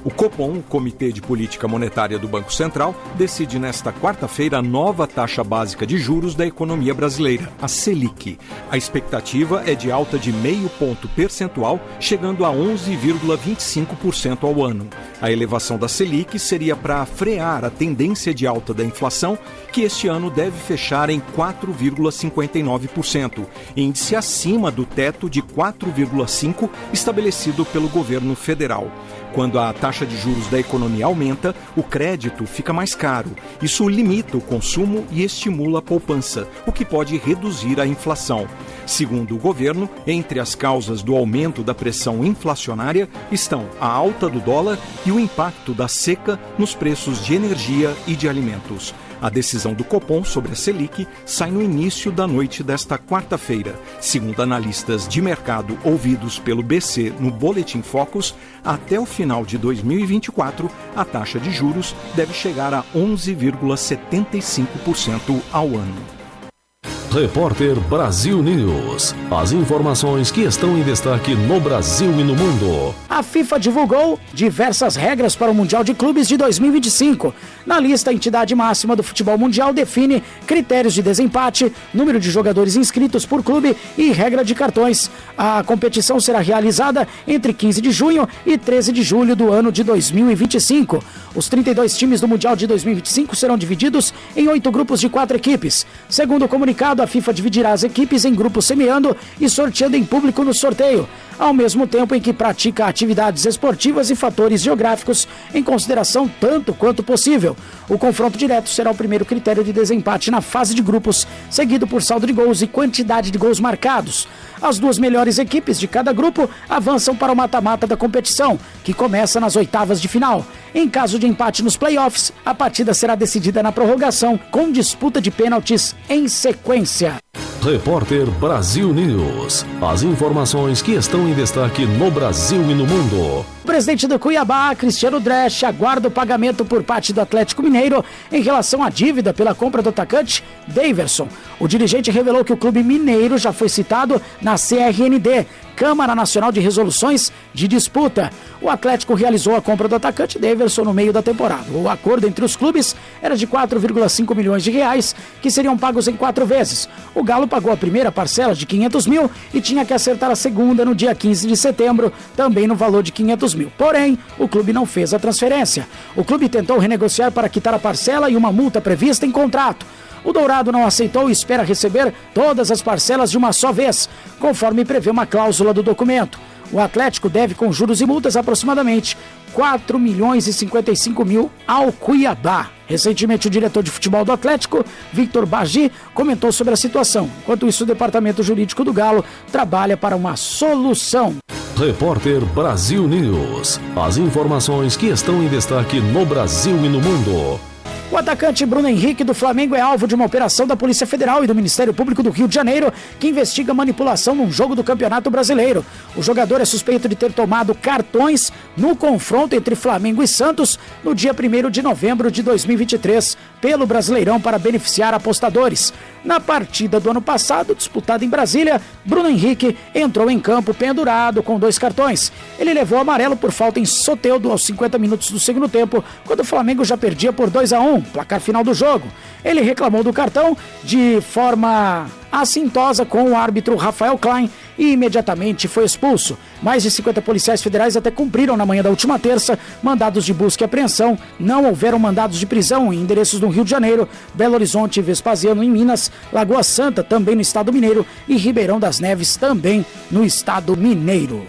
O Copom, Comitê de Política Monetária do Banco Central, decide nesta quarta-feira a nova taxa básica de juros da economia brasileira, a Selic. A expectativa é de alta de 0,5 ponto percentual, chegando a 11,25% ao ano. A elevação da Selic seria para frear a tendência de alta da inflação, que este ano deve fechar em 4,59%, índice acima do teto de 4,5% estabelecido pelo governo federal. Quando a taxa de juros da economia aumenta, o crédito fica mais caro. Isso limita o consumo e estimula a poupança, o que pode reduzir a inflação. Segundo o governo, entre as causas do aumento da pressão inflacionária estão a alta do dólar e o impacto da seca nos preços de energia e de alimentos. A decisão do Copom sobre a Selic sai no início da noite desta quarta-feira. Segundo analistas de mercado ouvidos pelo BC no Boletim Focus, até o final de 2024, a taxa de juros deve chegar a 11,75% ao ano. Repórter Brasil News. As informações que estão em destaque no Brasil e no mundo. A FIFA divulgou diversas regras para o Mundial de Clubes de 2025. Na lista, a entidade máxima do futebol mundial define critérios de desempate, número de jogadores inscritos por clube e regra de cartões. A competição será realizada entre 15 de junho e 13 de julho do ano de 2025. Os 32 times do Mundial de 2025 serão divididos em 8 grupos de 4 equipes. Segundo o comunicado, a FIFA dividirá as equipes em grupos semeando e sorteando em público no sorteio, ao mesmo tempo em que pratica atividades esportivas e fatores geográficos em consideração tanto quanto possível. O confronto direto será o primeiro critério de desempate na fase de grupos, seguido por saldo de gols e quantidade de gols marcados. As 2 melhores equipes de cada grupo avançam para o mata-mata da competição, que começa nas oitavas de final. Em caso de empate nos playoffs, a partida será decidida na prorrogação, com disputa de pênaltis em sequência. Repórter Brasil News. As informações que estão em destaque no Brasil e no mundo. O presidente do Cuiabá, Cristiano Dresch, aguarda o pagamento por parte do Atlético Mineiro em relação à dívida pela compra do atacante Daverson. O dirigente revelou que o clube mineiro já foi citado na CRND, Câmara Nacional de Resoluções de Disputa. O Atlético realizou a compra do atacante Daverson no meio da temporada. O acordo entre os clubes era de 4,5 milhões de reais, que seriam pagos em 4 vezes. O Galo pagou a primeira parcela de 500 mil e tinha que acertar a segunda no dia 15 de setembro, também no valor de 500 mil. Porém, o clube não fez a transferência. O clube tentou renegociar para quitar a parcela e uma multa prevista em contrato. O Dourado não aceitou e espera receber todas as parcelas de uma só vez, conforme prevê uma cláusula do documento. O Atlético deve, com juros e multas, aproximadamente 4 milhões e 55 mil ao Cuiabá. Recentemente, o diretor de futebol do Atlético, Victor Bagi, comentou sobre a situação. Enquanto isso, o departamento jurídico do Galo trabalha para uma solução. Repórter Brasil News. As informações que estão em destaque no Brasil e no mundo. O atacante Bruno Henrique do Flamengo é alvo de uma operação da Polícia Federal e do Ministério Público do Rio de Janeiro, que investiga manipulação num jogo do Campeonato Brasileiro. O jogador é suspeito de ter tomado cartões no confronto entre Flamengo e Santos no dia 1º de novembro de 2023, pelo Brasileirão, para beneficiar apostadores. Na partida do ano passado, disputada em Brasília, Bruno Henrique entrou em campo pendurado com 2 cartões. Ele levou amarelo por falta em Soteldo aos 50 minutos do segundo tempo, quando o Flamengo já perdia por 2-1, placar final do jogo. Ele reclamou do cartão de forma assintosa com o árbitro Rafael Klein e imediatamente foi expulso. Mais de 50 policiais federais até cumpriram na manhã da última terça mandados de busca e apreensão. Não houveram mandados de prisão em endereços no Rio de Janeiro, Belo Horizonte e Vespasiano em Minas, Lagoa Santa também no estado mineiro e Ribeirão das Neves também no estado mineiro.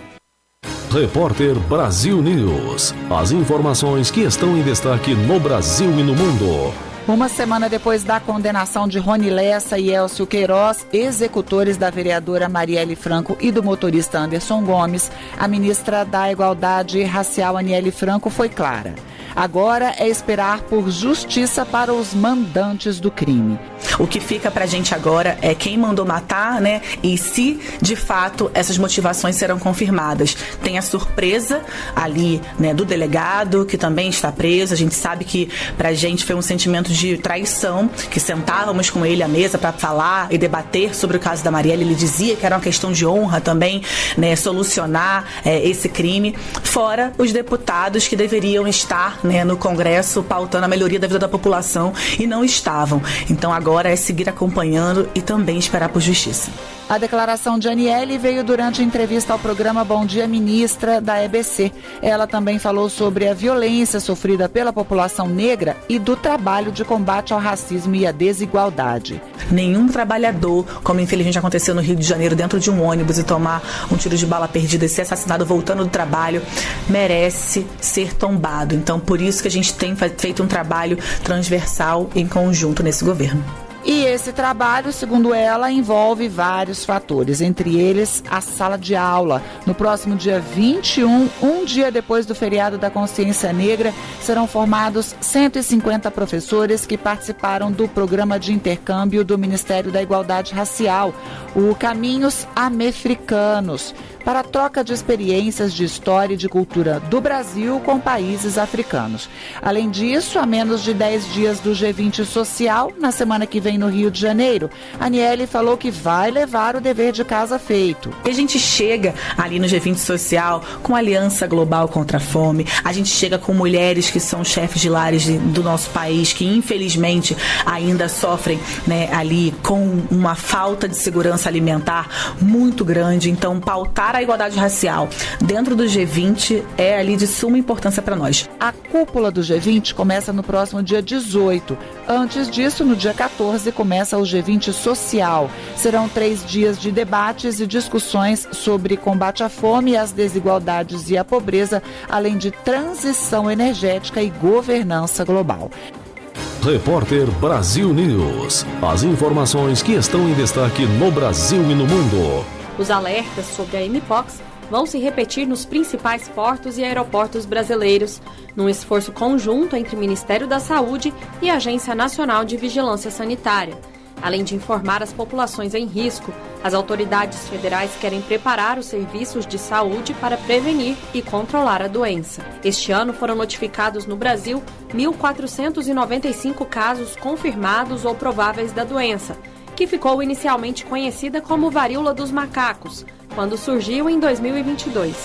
Repórter Brasil News. As informações que estão em destaque no Brasil e no mundo. Uma semana depois da condenação de Rony Lessa e Elcio Queiroz, executores da vereadora Marielle Franco e do motorista Anderson Gomes, a ministra da Igualdade Racial, Aniele Franco, foi clara. Agora é esperar por justiça para os mandantes do crime. O que fica pra gente agora é quem mandou matar, né? E se, de fato, essas motivações serão confirmadas. Tem a surpresa ali, né, do delegado, que também está preso. A gente sabe que pra gente foi um sentimento de traição, que sentávamos com ele à mesa para falar e debater sobre o caso da Marielle. Ele dizia que era uma questão de honra também, né, solucionar esse crime. Fora os deputados que deveriam estar, né, no Congresso pautando a melhoria da vida da população e não estavam. Então agora é seguir acompanhando e também esperar por justiça. A declaração de Aniele veio durante a entrevista ao programa Bom Dia Ministra da EBC. Ela também falou sobre a violência sofrida pela população negra e do trabalho de combate ao racismo e à desigualdade. Nenhum trabalhador, como infelizmente aconteceu no Rio de Janeiro, dentro de um ônibus e tomar um tiro de bala perdida e ser assassinado voltando do trabalho, merece ser tombado. Então, por isso que a gente tem feito um trabalho transversal em conjunto nesse governo. E esse trabalho, segundo ela, envolve vários fatores, entre eles a sala de aula. No próximo dia 21, um dia depois do feriado da Consciência Negra, serão formados 150 professores que participaram do programa de intercâmbio do Ministério da Igualdade Racial, o Caminhos Amefricanos. para a troca de experiências de história e de cultura do Brasil com países africanos. Além disso, a menos de 10 dias do G20 Social, na semana que vem no Rio de Janeiro, a Aniele falou que vai levar o dever de casa feito. A gente chega ali no G20 Social com a Aliança Global contra a Fome, a gente chega com mulheres que são chefes de lares do nosso país, que infelizmente ainda sofrem, né, ali com uma falta de segurança alimentar muito grande. Então, pautar a igualdade racial dentro do G20 é ali de suma importância para nós. A cúpula do G20 começa no próximo dia 18. Antes disso, no dia 14, começa o G20 Social. Serão 3 dias de debates e discussões sobre combate à fome e às desigualdades e à pobreza, além de transição energética e governança global. Repórter Brasil News. As informações que estão em destaque no Brasil e no mundo. Os alertas sobre a Mpox vão se repetir nos principais portos e aeroportos brasileiros, num esforço conjunto entre o Ministério da Saúde e a Agência Nacional de Vigilância Sanitária. Além de informar as populações em risco, as autoridades federais querem preparar os serviços de saúde para prevenir e controlar a doença. Este ano foram notificados no Brasil 1.495 casos confirmados ou prováveis da doença, que ficou inicialmente conhecida como varíola dos macacos, quando surgiu em 2022.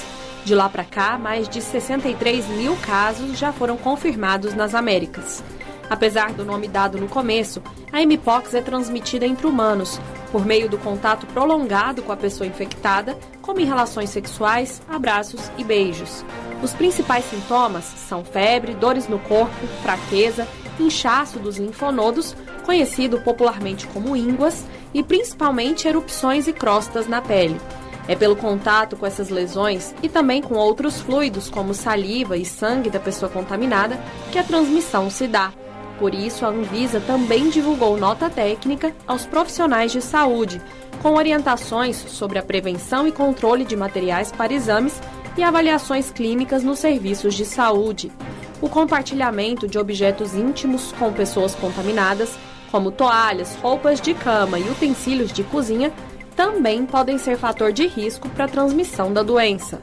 De lá para cá, mais de 63 mil casos já foram confirmados nas Américas. Apesar do nome dado no começo, a Mpox é transmitida entre humanos, por meio do contato prolongado com a pessoa infectada, como em relações sexuais, abraços e beijos. Os principais sintomas são febre, dores no corpo, fraqueza, inchaço dos linfonodos, conhecido popularmente como ínguas, e principalmente erupções e crostas na pele. É pelo contato com essas lesões e também com outros fluidos, como saliva e sangue da pessoa contaminada, que a transmissão se dá. Por isso, a Anvisa também divulgou nota técnica aos profissionais de saúde, com orientações sobre a prevenção e controle de materiais para exames e avaliações clínicas nos serviços de saúde. O compartilhamento de objetos íntimos com pessoas contaminadas, como toalhas, roupas de cama e utensílios de cozinha, também podem ser fator de risco para a transmissão da doença.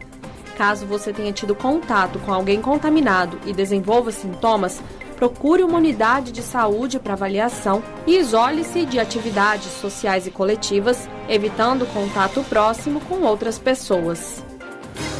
Caso você tenha tido contato com alguém contaminado e desenvolva sintomas, procure uma unidade de saúde para avaliação e isole-se de atividades sociais e coletivas, evitando contato próximo com outras pessoas.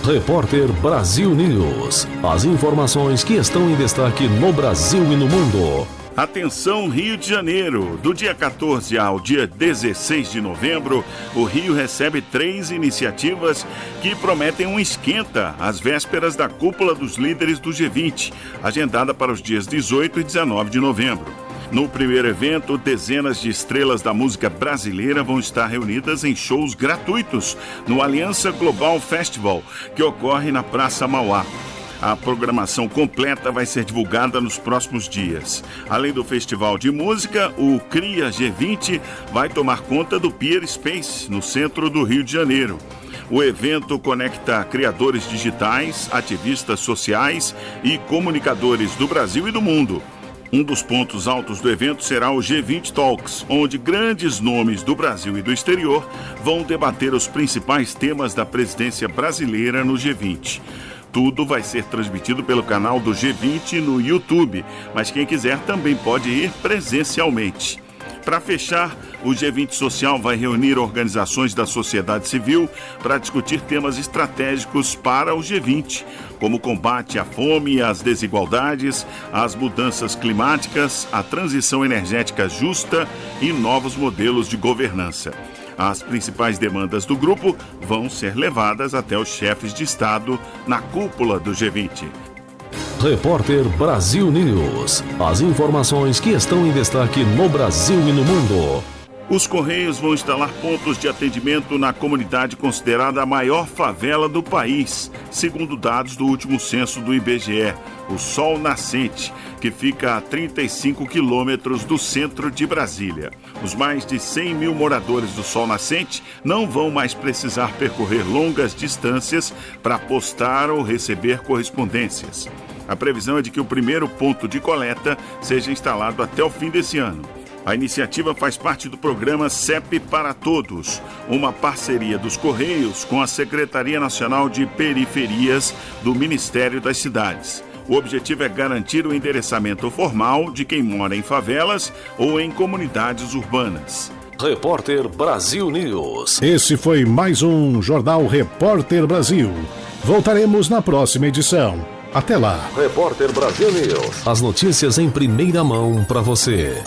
Repórter Brasil News. As informações que estão em destaque no Brasil e no mundo. Atenção Rio de Janeiro, do dia 14 ao dia 16 de novembro, o Rio recebe 3 iniciativas que prometem um esquenta às vésperas da cúpula dos líderes do G20, agendada para os dias 18 e 19 de novembro. No primeiro evento, dezenas de estrelas da música brasileira vão estar reunidas em shows gratuitos no Aliança Global Festival, que ocorre na Praça Mauá. A programação completa vai ser divulgada nos próximos dias. Além do festival de música, o CRIA G20 vai tomar conta do Pier Space, no centro do Rio de Janeiro. O evento conecta criadores digitais, ativistas sociais e comunicadores do Brasil e do mundo. Um dos pontos altos do evento será o G20 Talks, onde grandes nomes do Brasil e do exterior vão debater os principais temas da presidência brasileira no G20. Tudo vai ser transmitido pelo canal do G20 no YouTube, mas quem quiser também pode ir presencialmente. Para fechar, o G20 Social vai reunir organizações da sociedade civil para discutir temas estratégicos para o G20, como o combate à fome e às desigualdades, as mudanças climáticas, a transição energética justa e novos modelos de governança. As principais demandas do grupo vão ser levadas até os chefes de Estado na cúpula do G20. Repórter Brasil News. As informações que estão em destaque no Brasil e no mundo. Os Correios vão instalar pontos de atendimento na comunidade considerada a maior favela do país, segundo dados do último censo do IBGE, o Sol Nascente, que fica a 35 quilômetros do centro de Brasília. Os mais de 100 mil moradores do Sol Nascente não vão mais precisar percorrer longas distâncias para postar ou receber correspondências. A previsão é de que o primeiro ponto de coleta seja instalado até o fim desse ano. A iniciativa faz parte do programa CEP para Todos, uma parceria dos Correios com a Secretaria Nacional de Periferias do Ministério das Cidades. O objetivo é garantir o endereçamento formal de quem mora em favelas ou em comunidades urbanas. Repórter Brasil News. Esse foi mais um Jornal Repórter Brasil. Voltaremos na próxima edição. Até lá. Repórter Brasil News. As notícias em primeira mão para você.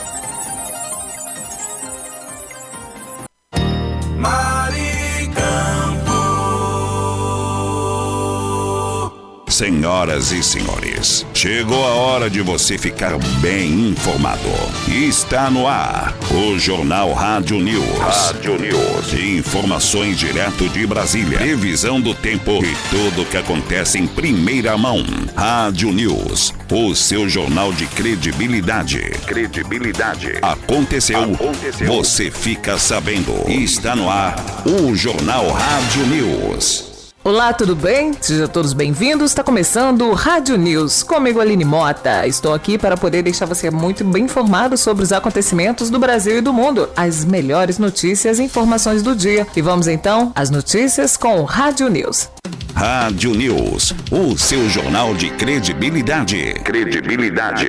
Senhoras e senhores, chegou a hora de você ficar bem informado. Está no ar o Jornal Rádio News. Rádio News. Informações direto de Brasília. Previsão do tempo e tudo o que acontece em primeira mão. Rádio News. O seu jornal de credibilidade. Credibilidade. Aconteceu. Você fica sabendo. Está no ar o Jornal Rádio News. Olá, tudo bem? Sejam todos bem-vindos. Está começando o Rádio News. Comigo, Aline Mota. Estou aqui para poder deixar você muito bem informado sobre os acontecimentos do Brasil e do mundo, as melhores notícias e informações do dia. E vamos então às notícias com o Rádio News. Rádio News, o seu jornal de credibilidade. Credibilidade.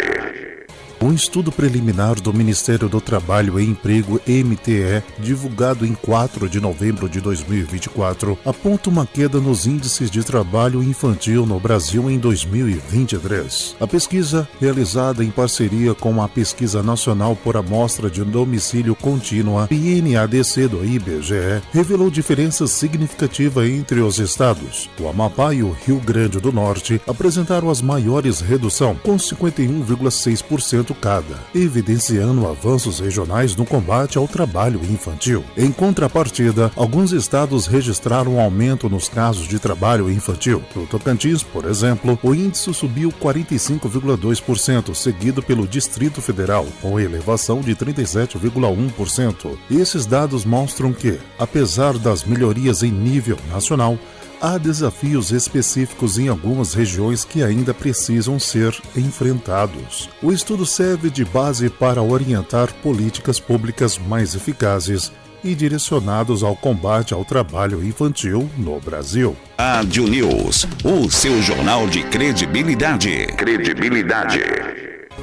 Um estudo preliminar do Ministério do Trabalho e Emprego, MTE, divulgado em 4 de novembro de 2024, aponta uma queda nos índices de trabalho infantil no Brasil em 2023. A pesquisa, realizada em parceria com a Pesquisa Nacional por Amostra de Domicílio Contínua, PNADC do IBGE, revelou diferenças significativas entre os estados. O Amapá e o Rio Grande do Norte apresentaram as maiores reduções, com 51,6% cada, evidenciando avanços regionais no combate ao trabalho infantil. Em contrapartida, alguns estados registraram um aumento nos casos de trabalho infantil. No Tocantins, por exemplo, o índice subiu 45,2%, seguido pelo Distrito Federal, com elevação de 37,1%. Esses dados mostram que, apesar das melhorias em nível nacional, há desafios específicos em algumas regiões que ainda precisam ser enfrentados. O estudo serve de base para orientar políticas públicas mais eficazes e direcionados ao combate ao trabalho infantil no Brasil. Rádio News, o seu jornal de credibilidade. Credibilidade.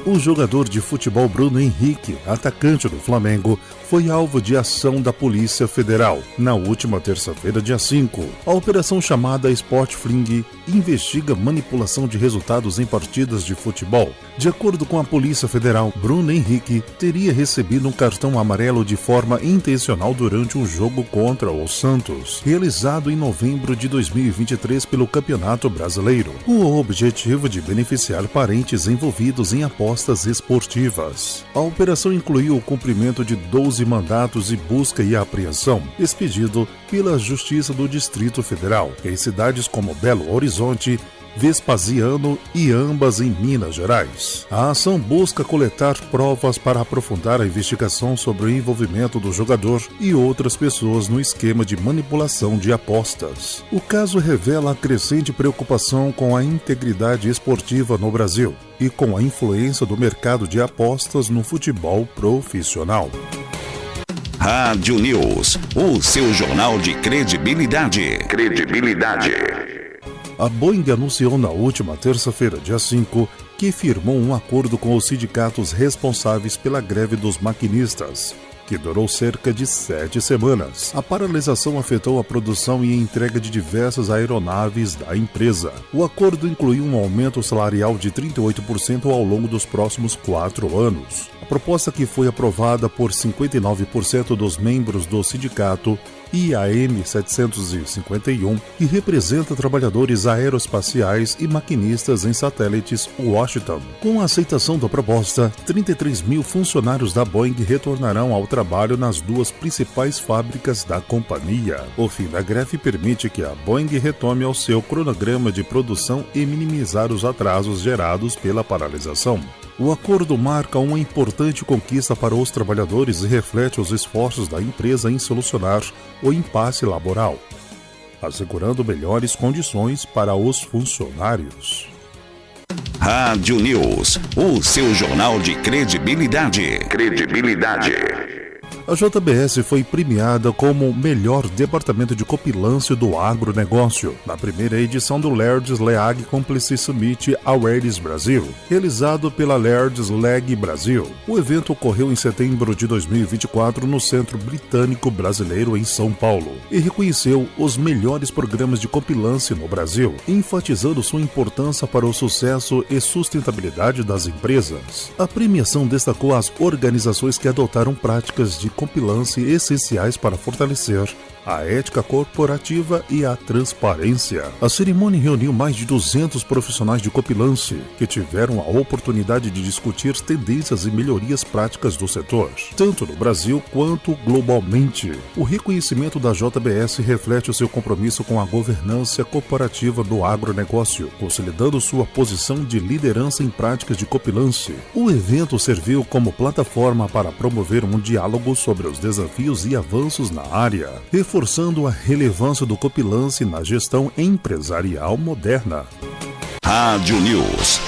O jogador de futebol Bruno Henrique, atacante do Flamengo, foi alvo de ação da Polícia Federal na última terça-feira, dia 5. A operação chamada Sport Fling investiga manipulação de resultados em partidas de futebol. De acordo com a Polícia Federal, Bruno Henrique teria recebido um cartão amarelo de forma intencional durante um jogo contra o Santos, realizado em novembro de 2023 pelo Campeonato Brasileiro, com o objetivo de beneficiar parentes envolvidos em apostas esportivas. A operação incluiu o cumprimento de 12 mandatos e busca e apreensão, expedido pela Justiça do Distrito Federal, em cidades como Belo Horizonte, Vespasiano e ambas em Minas Gerais. A ação busca coletar provas para aprofundar a investigação sobre o envolvimento do jogador e outras pessoas no esquema de manipulação de apostas. O caso revela a crescente preocupação com a integridade esportiva no Brasil e com a influência do mercado de apostas no futebol profissional. Rádio News, o seu jornal de credibilidade. Credibilidade. A Boeing anunciou na última terça-feira, dia 5, que firmou um acordo com os sindicatos responsáveis pela greve dos maquinistas, que durou cerca de 7 semanas. A paralisação afetou a produção e a entrega de diversas aeronaves da empresa. O acordo incluiu um aumento salarial de 38% ao longo dos próximos 4 anos. A proposta, que foi aprovada por 59% dos membros do sindicato IAM 751, que representa trabalhadores aeroespaciais e maquinistas em satélites Washington. Com a aceitação da proposta, 33 mil funcionários da Boeing retornarão ao trabalho nas 2 principais fábricas da companhia. O fim da greve permite que a Boeing retome ao seu cronograma de produção e minimizar os atrasos gerados pela paralisação. O acordo marca uma importante conquista para os trabalhadores e reflete os esforços da empresa em solucionar o impasse laboral, assegurando melhores condições para os funcionários. Rádio News, o seu jornal de credibilidade. A JBS foi premiada como o melhor departamento de copilância do agronegócio na primeira edição do Lerdes Leag Complice Summit Awareness Brasil, realizado pela Lerdes Leg Brasil. O evento ocorreu em setembro de 2024 no Centro Britânico Brasileiro em São Paulo e reconheceu os melhores programas de copilância no Brasil, enfatizando sua importância para o sucesso e sustentabilidade das empresas. A premiação destacou as organizações que adotaram práticas de compilância essenciais para fortalecer a ética corporativa e a transparência. A cerimônia reuniu mais de 200 profissionais de copilância que tiveram a oportunidade de discutir tendências e melhorias práticas do setor, tanto no Brasil quanto globalmente. O reconhecimento da JBS reflete o seu compromisso com a governança corporativa do agronegócio, consolidando sua posição de liderança em práticas de copilância. O evento serviu como plataforma para promover um diálogo sobre os desafios e avanços na área, reforçando a relevância do copilance na gestão empresarial moderna. Rádio News.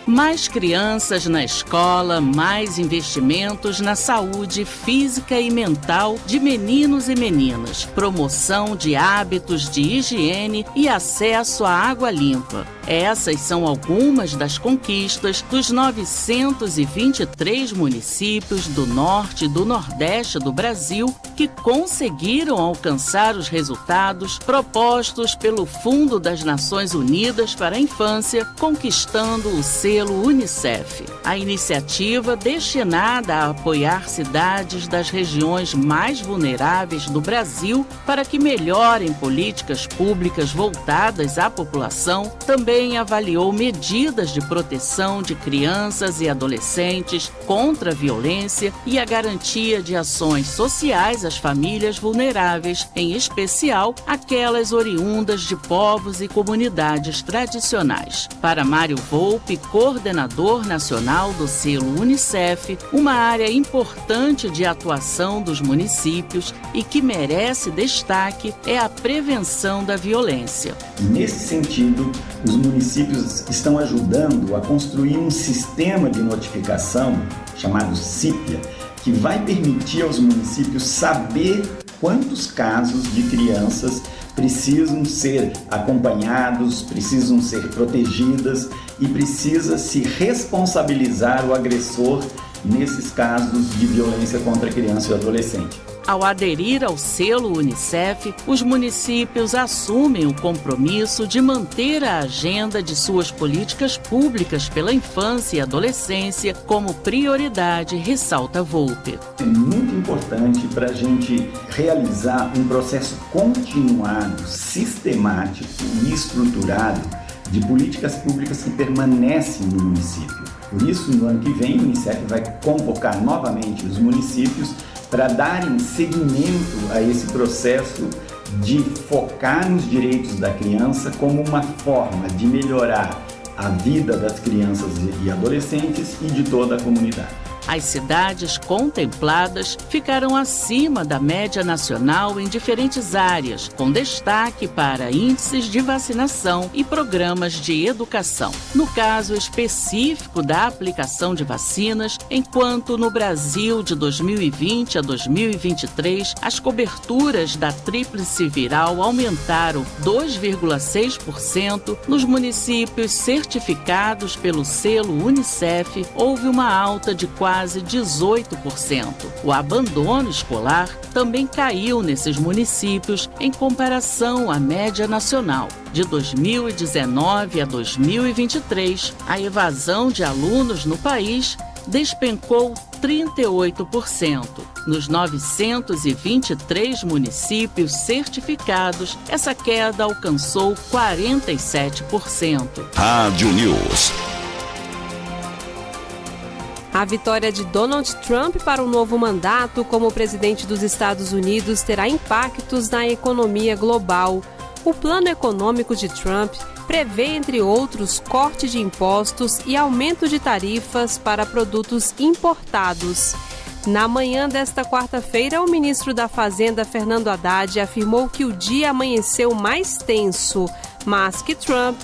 Mais crianças na escola, mais investimentos na saúde física e mental de meninos e meninas, promoção de hábitos de higiene e acesso à água limpa. Essas são algumas das conquistas dos 923 municípios do norte e do nordeste do Brasil que conseguiram alcançar os resultados propostos pelo Fundo das Nações Unidas para a Infância, conquistando o selo Unicef. A iniciativa, destinada a apoiar cidades das regiões mais vulneráveis do Brasil para que melhorem políticas públicas voltadas à população, também avaliou medidas de proteção de crianças e adolescentes contra a violência e a garantia de ações sociais às famílias vulneráveis, em especial aquelas oriundas de povos e comunidades tradicionais. Para Mário Volpe, coordenador nacional do selo Unicef, uma área importante de atuação dos municípios e que merece destaque é a prevenção da violência. Nesse sentido, os municípios estão ajudando a construir um sistema de notificação chamado CIPIA, que vai permitir aos municípios saber quantos casos de crianças precisam ser acompanhados, precisam ser protegidas e precisa se responsabilizar o agressor nesses casos de violência contra a criança e o adolescente. Ao aderir ao selo Unicef, os municípios assumem o compromisso de manter a agenda de suas políticas públicas pela infância e adolescência como prioridade, ressalta Volpe. É muito importante para a gente realizar um processo continuado, sistemático e estruturado de políticas públicas que permanecem no município. Por isso, no ano que vem, o Unicef vai convocar novamente os municípios para darem seguimento a esse processo de focar nos direitos da criança como uma forma de melhorar a vida das crianças e adolescentes e de toda a comunidade. As cidades contempladas ficaram acima da média nacional em diferentes áreas, com destaque para índices de vacinação e programas de educação. No caso específico da aplicação de vacinas, enquanto no Brasil de 2020 a 2023 as coberturas da tríplice viral aumentaram 2,6%, nos municípios certificados pelo selo Unicef houve uma alta de quase 18%. O abandono escolar também caiu nesses municípios em comparação à média nacional. De 2019 a 2023, a evasão de alunos no país despencou 38%. Nos 923 municípios certificados, essa queda alcançou 47%. Rádio News. A vitória de Donald Trump para o novo mandato como presidente dos Estados Unidos terá impactos na economia global. O plano econômico de Trump prevê, entre outros, corte de impostos e aumento de tarifas para produtos importados. Na manhã desta quarta-feira, o ministro da Fazenda, Fernando Haddad, afirmou que o dia amanheceu mais tenso, mas que Trump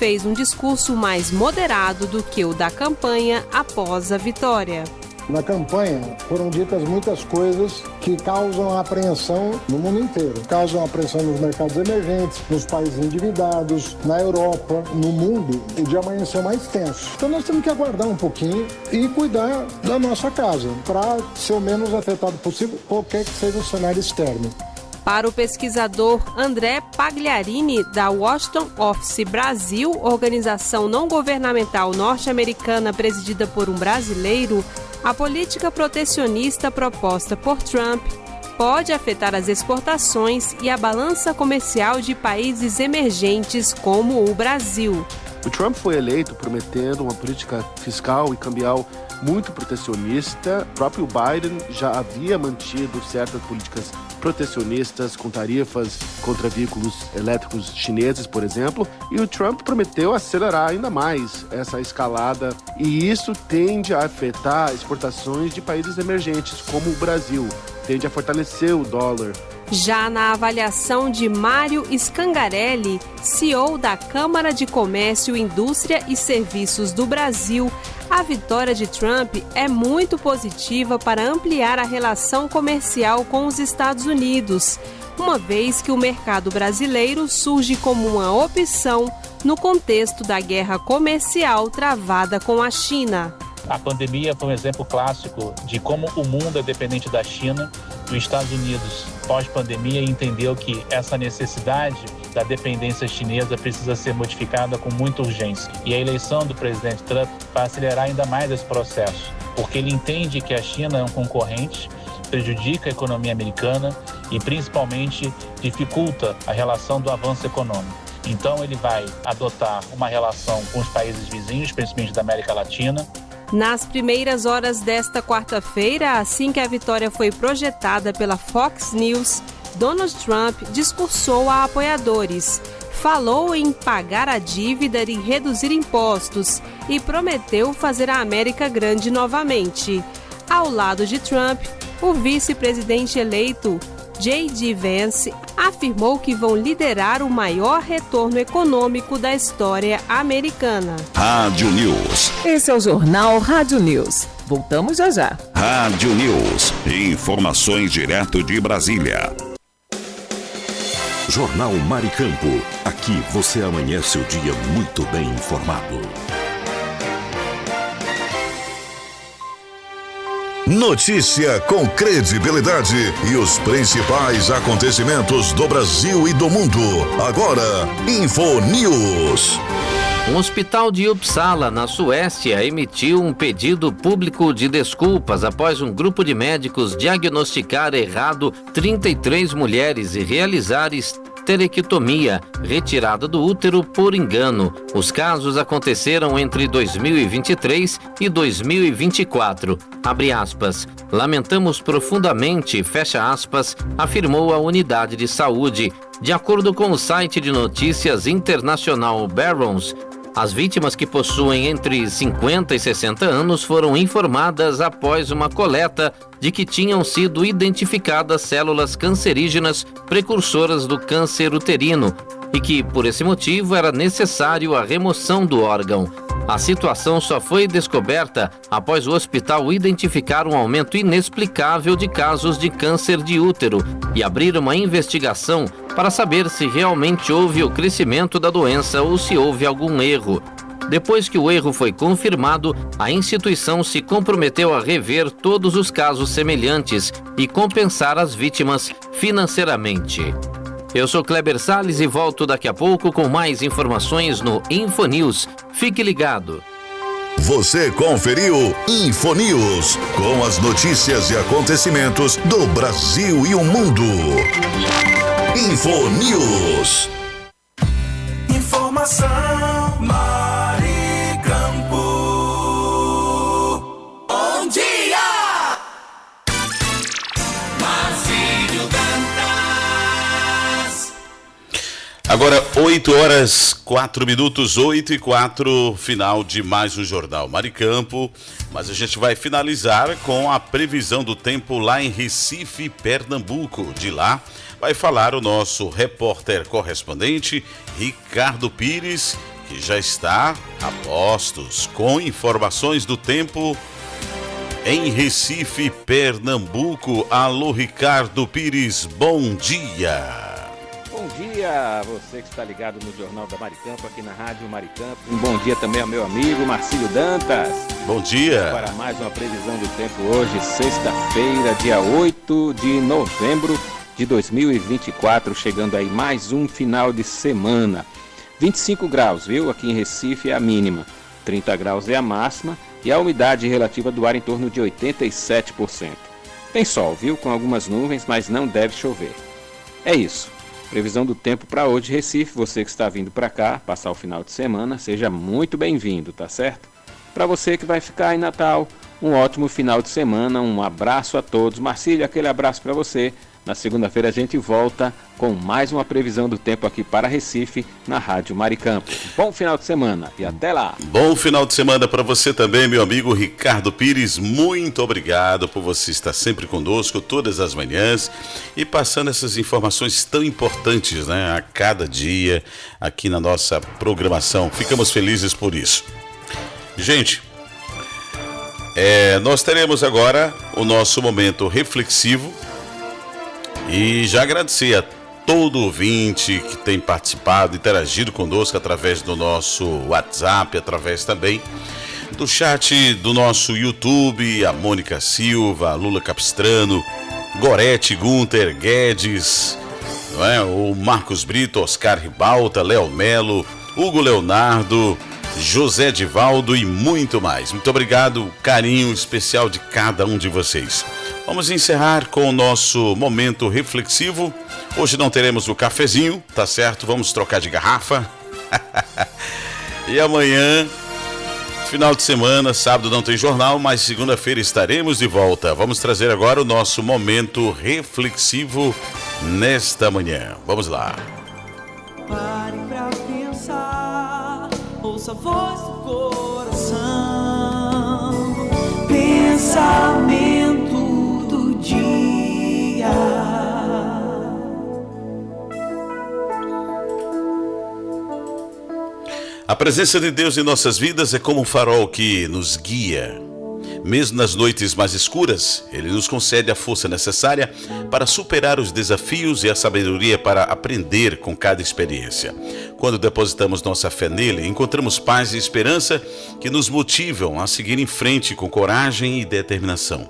fez um discurso mais moderado do que o da campanha após a vitória. Na campanha foram ditas muitas coisas que causam apreensão no mundo inteiro. Causam apreensão nos mercados emergentes, nos países endividados, na Europa, no mundo. O dia amanheceu mais tenso. Então nós temos que aguardar um pouquinho e cuidar da nossa casa, para ser o menos afetado possível, qualquer que seja o cenário externo. Para o pesquisador André Pagliarini, da Washington Office Brasil, organização não governamental norte-americana presidida por um brasileiro, a política protecionista proposta por Trump pode afetar as exportações e a balança comercial de países emergentes como o Brasil. O Trump foi eleito prometendo uma política fiscal e cambial muito protecionista. O próprio Biden já havia mantido certas políticas protecionistas com tarifas contra veículos elétricos chineses, por exemplo, e o Trump prometeu acelerar ainda mais essa escalada, e isso tende a afetar exportações de países emergentes, como o Brasil, tende a fortalecer o dólar. Já na avaliação de Mário Scangarelli, CEO da Câmara de Comércio, Indústria e Serviços do Brasil, a vitória de Trump é muito positiva para ampliar a relação comercial com os Estados Unidos, uma vez que o mercado brasileiro surge como uma opção no contexto da guerra comercial travada com a China. A pandemia foi um exemplo clássico de como o mundo é dependente da China. Os Estados Unidos, pós-pandemia, entendeu que essa necessidade da dependência chinesa precisa ser modificada com muita urgência. E a eleição do presidente Trump vai acelerar ainda mais esse processo, porque ele entende que a China é um concorrente, prejudica a economia americana e, principalmente, dificulta a relação do avanço econômico. Então, ele vai adotar uma relação com os países vizinhos, principalmente da América Latina. Nas primeiras horas desta quarta-feira, assim que a vitória foi projetada pela Fox News, Donald Trump discursou a apoiadores, falou em pagar a dívida e reduzir impostos e prometeu fazer a América grande novamente. Ao lado de Trump, o vice-presidente eleito J.D. Vance afirmou que vão liderar o maior retorno econômico da história americana. Rádio News. Esse é o Jornal Rádio News. Voltamos já já. Rádio News. Informações direto de Brasília. Jornal Maricampo. Aqui você amanhece o dia muito bem informado. Notícia com credibilidade e os principais acontecimentos do Brasil e do mundo. Agora, InfoNews. Um hospital de Uppsala, na Suécia, emitiu um pedido público de desculpas após um grupo de médicos diagnosticar errado 33 mulheres e realizar esterectomia, retirada do útero por engano. Os casos aconteceram entre 2023 e 2024. Abre aspas. Lamentamos profundamente, fecha aspas, afirmou a unidade de saúde. De acordo com o site de notícias internacional Barron's, as vítimas, que possuem entre 50 e 60 anos, foram informadas após uma coleta de que tinham sido identificadas células cancerígenas precursoras do câncer uterino e que, por esse motivo, era necessário a remoção do órgão. A situação só foi descoberta após o hospital identificar um aumento inexplicável de casos de câncer de útero e abrir uma investigação para saber se realmente houve o crescimento da doença ou se houve algum erro. Depois que o erro foi confirmado, a instituição se comprometeu a rever todos os casos semelhantes e compensar as vítimas financeiramente. Eu sou Kleber Salles e volto daqui a pouco com mais informações no InfoNews. Fique ligado. Você conferiu InfoNews, com as notícias e acontecimentos do Brasil e o mundo. InfoNews. Informação, Maricampo. Bom dia! Marcílio Dantas. Agora, 8 horas, 4 minutos, 8 e 4, final de mais um Jornal Maricampo. Mas a gente vai finalizar com a previsão do tempo lá em Recife, Pernambuco. De lá vai falar o nosso repórter correspondente, Ricardo Pires, que já está a postos com informações do tempo em Recife, Pernambuco. Alô, Ricardo Pires, bom dia. Bom dia, você que está ligado no Jornal da Maricampo, aqui na Rádio Maricampo. Um bom dia também ao meu amigo Marcílio Dantas. Bom dia. Para mais uma previsão do tempo hoje, sexta-feira, dia 8 de novembro de 2024, chegando aí mais um final de semana. 25 graus, viu? Aqui em Recife é a mínima, 30 graus é a máxima e a umidade relativa do ar em torno de 87%. Tem sol, viu? Com algumas nuvens, mas não deve chover. É isso. Previsão do tempo para hoje, Recife. Você que está vindo para cá, passar o final de semana, seja muito bem-vindo, tá certo? Para você que vai ficar em Natal, um ótimo final de semana, um abraço a todos. Marcílio, aquele abraço para você. Na segunda-feira a gente volta com mais uma previsão do tempo aqui para Recife, na Rádio Maricampo. Bom final de semana e até lá. Bom final de semana para você também, meu amigo Ricardo Pires. Muito obrigado por você estar sempre conosco todas as manhãs e passando essas informações tão importantes, né, a cada dia aqui na nossa programação. Ficamos felizes por isso. Gente, nós teremos agora o nosso momento reflexivo. E já agradecer a todo ouvinte que tem participado, interagido conosco através do nosso WhatsApp, através também do chat do nosso YouTube, a Mônica Silva, a Lula Capistrano, Gorete, Gunter, Guedes, não é? O Marcos Brito, Oscar Ribalta, Léo Melo, Hugo Leonardo, José Divaldo e muito mais. Muito obrigado, carinho especial de cada um de vocês. Vamos encerrar com o nosso momento reflexivo. Hoje não teremos o cafezinho, tá certo? Vamos trocar de garrafa. E amanhã, final de semana, sábado não tem jornal, mas segunda-feira estaremos de volta. Vamos trazer agora o nosso momento reflexivo nesta manhã. Vamos lá. Pare pra pensar, ouça a voz do coração, pensamento do dia. A presença de Deus em nossas vidas é como um farol que nos guia. Mesmo nas noites mais escuras, Ele nos concede a força necessária para superar os desafios e a sabedoria para aprender com cada experiência. Quando depositamos nossa fé nele, encontramos paz e esperança que nos motivam a seguir em frente com coragem e determinação.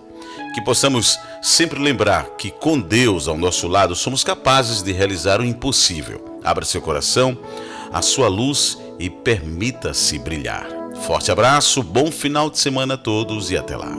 Que possamos sempre lembrar que com Deus ao nosso lado somos capazes de realizar o impossível. Abra seu coração, a sua luz e permita-se brilhar. Forte abraço, bom final de semana a todos e até lá.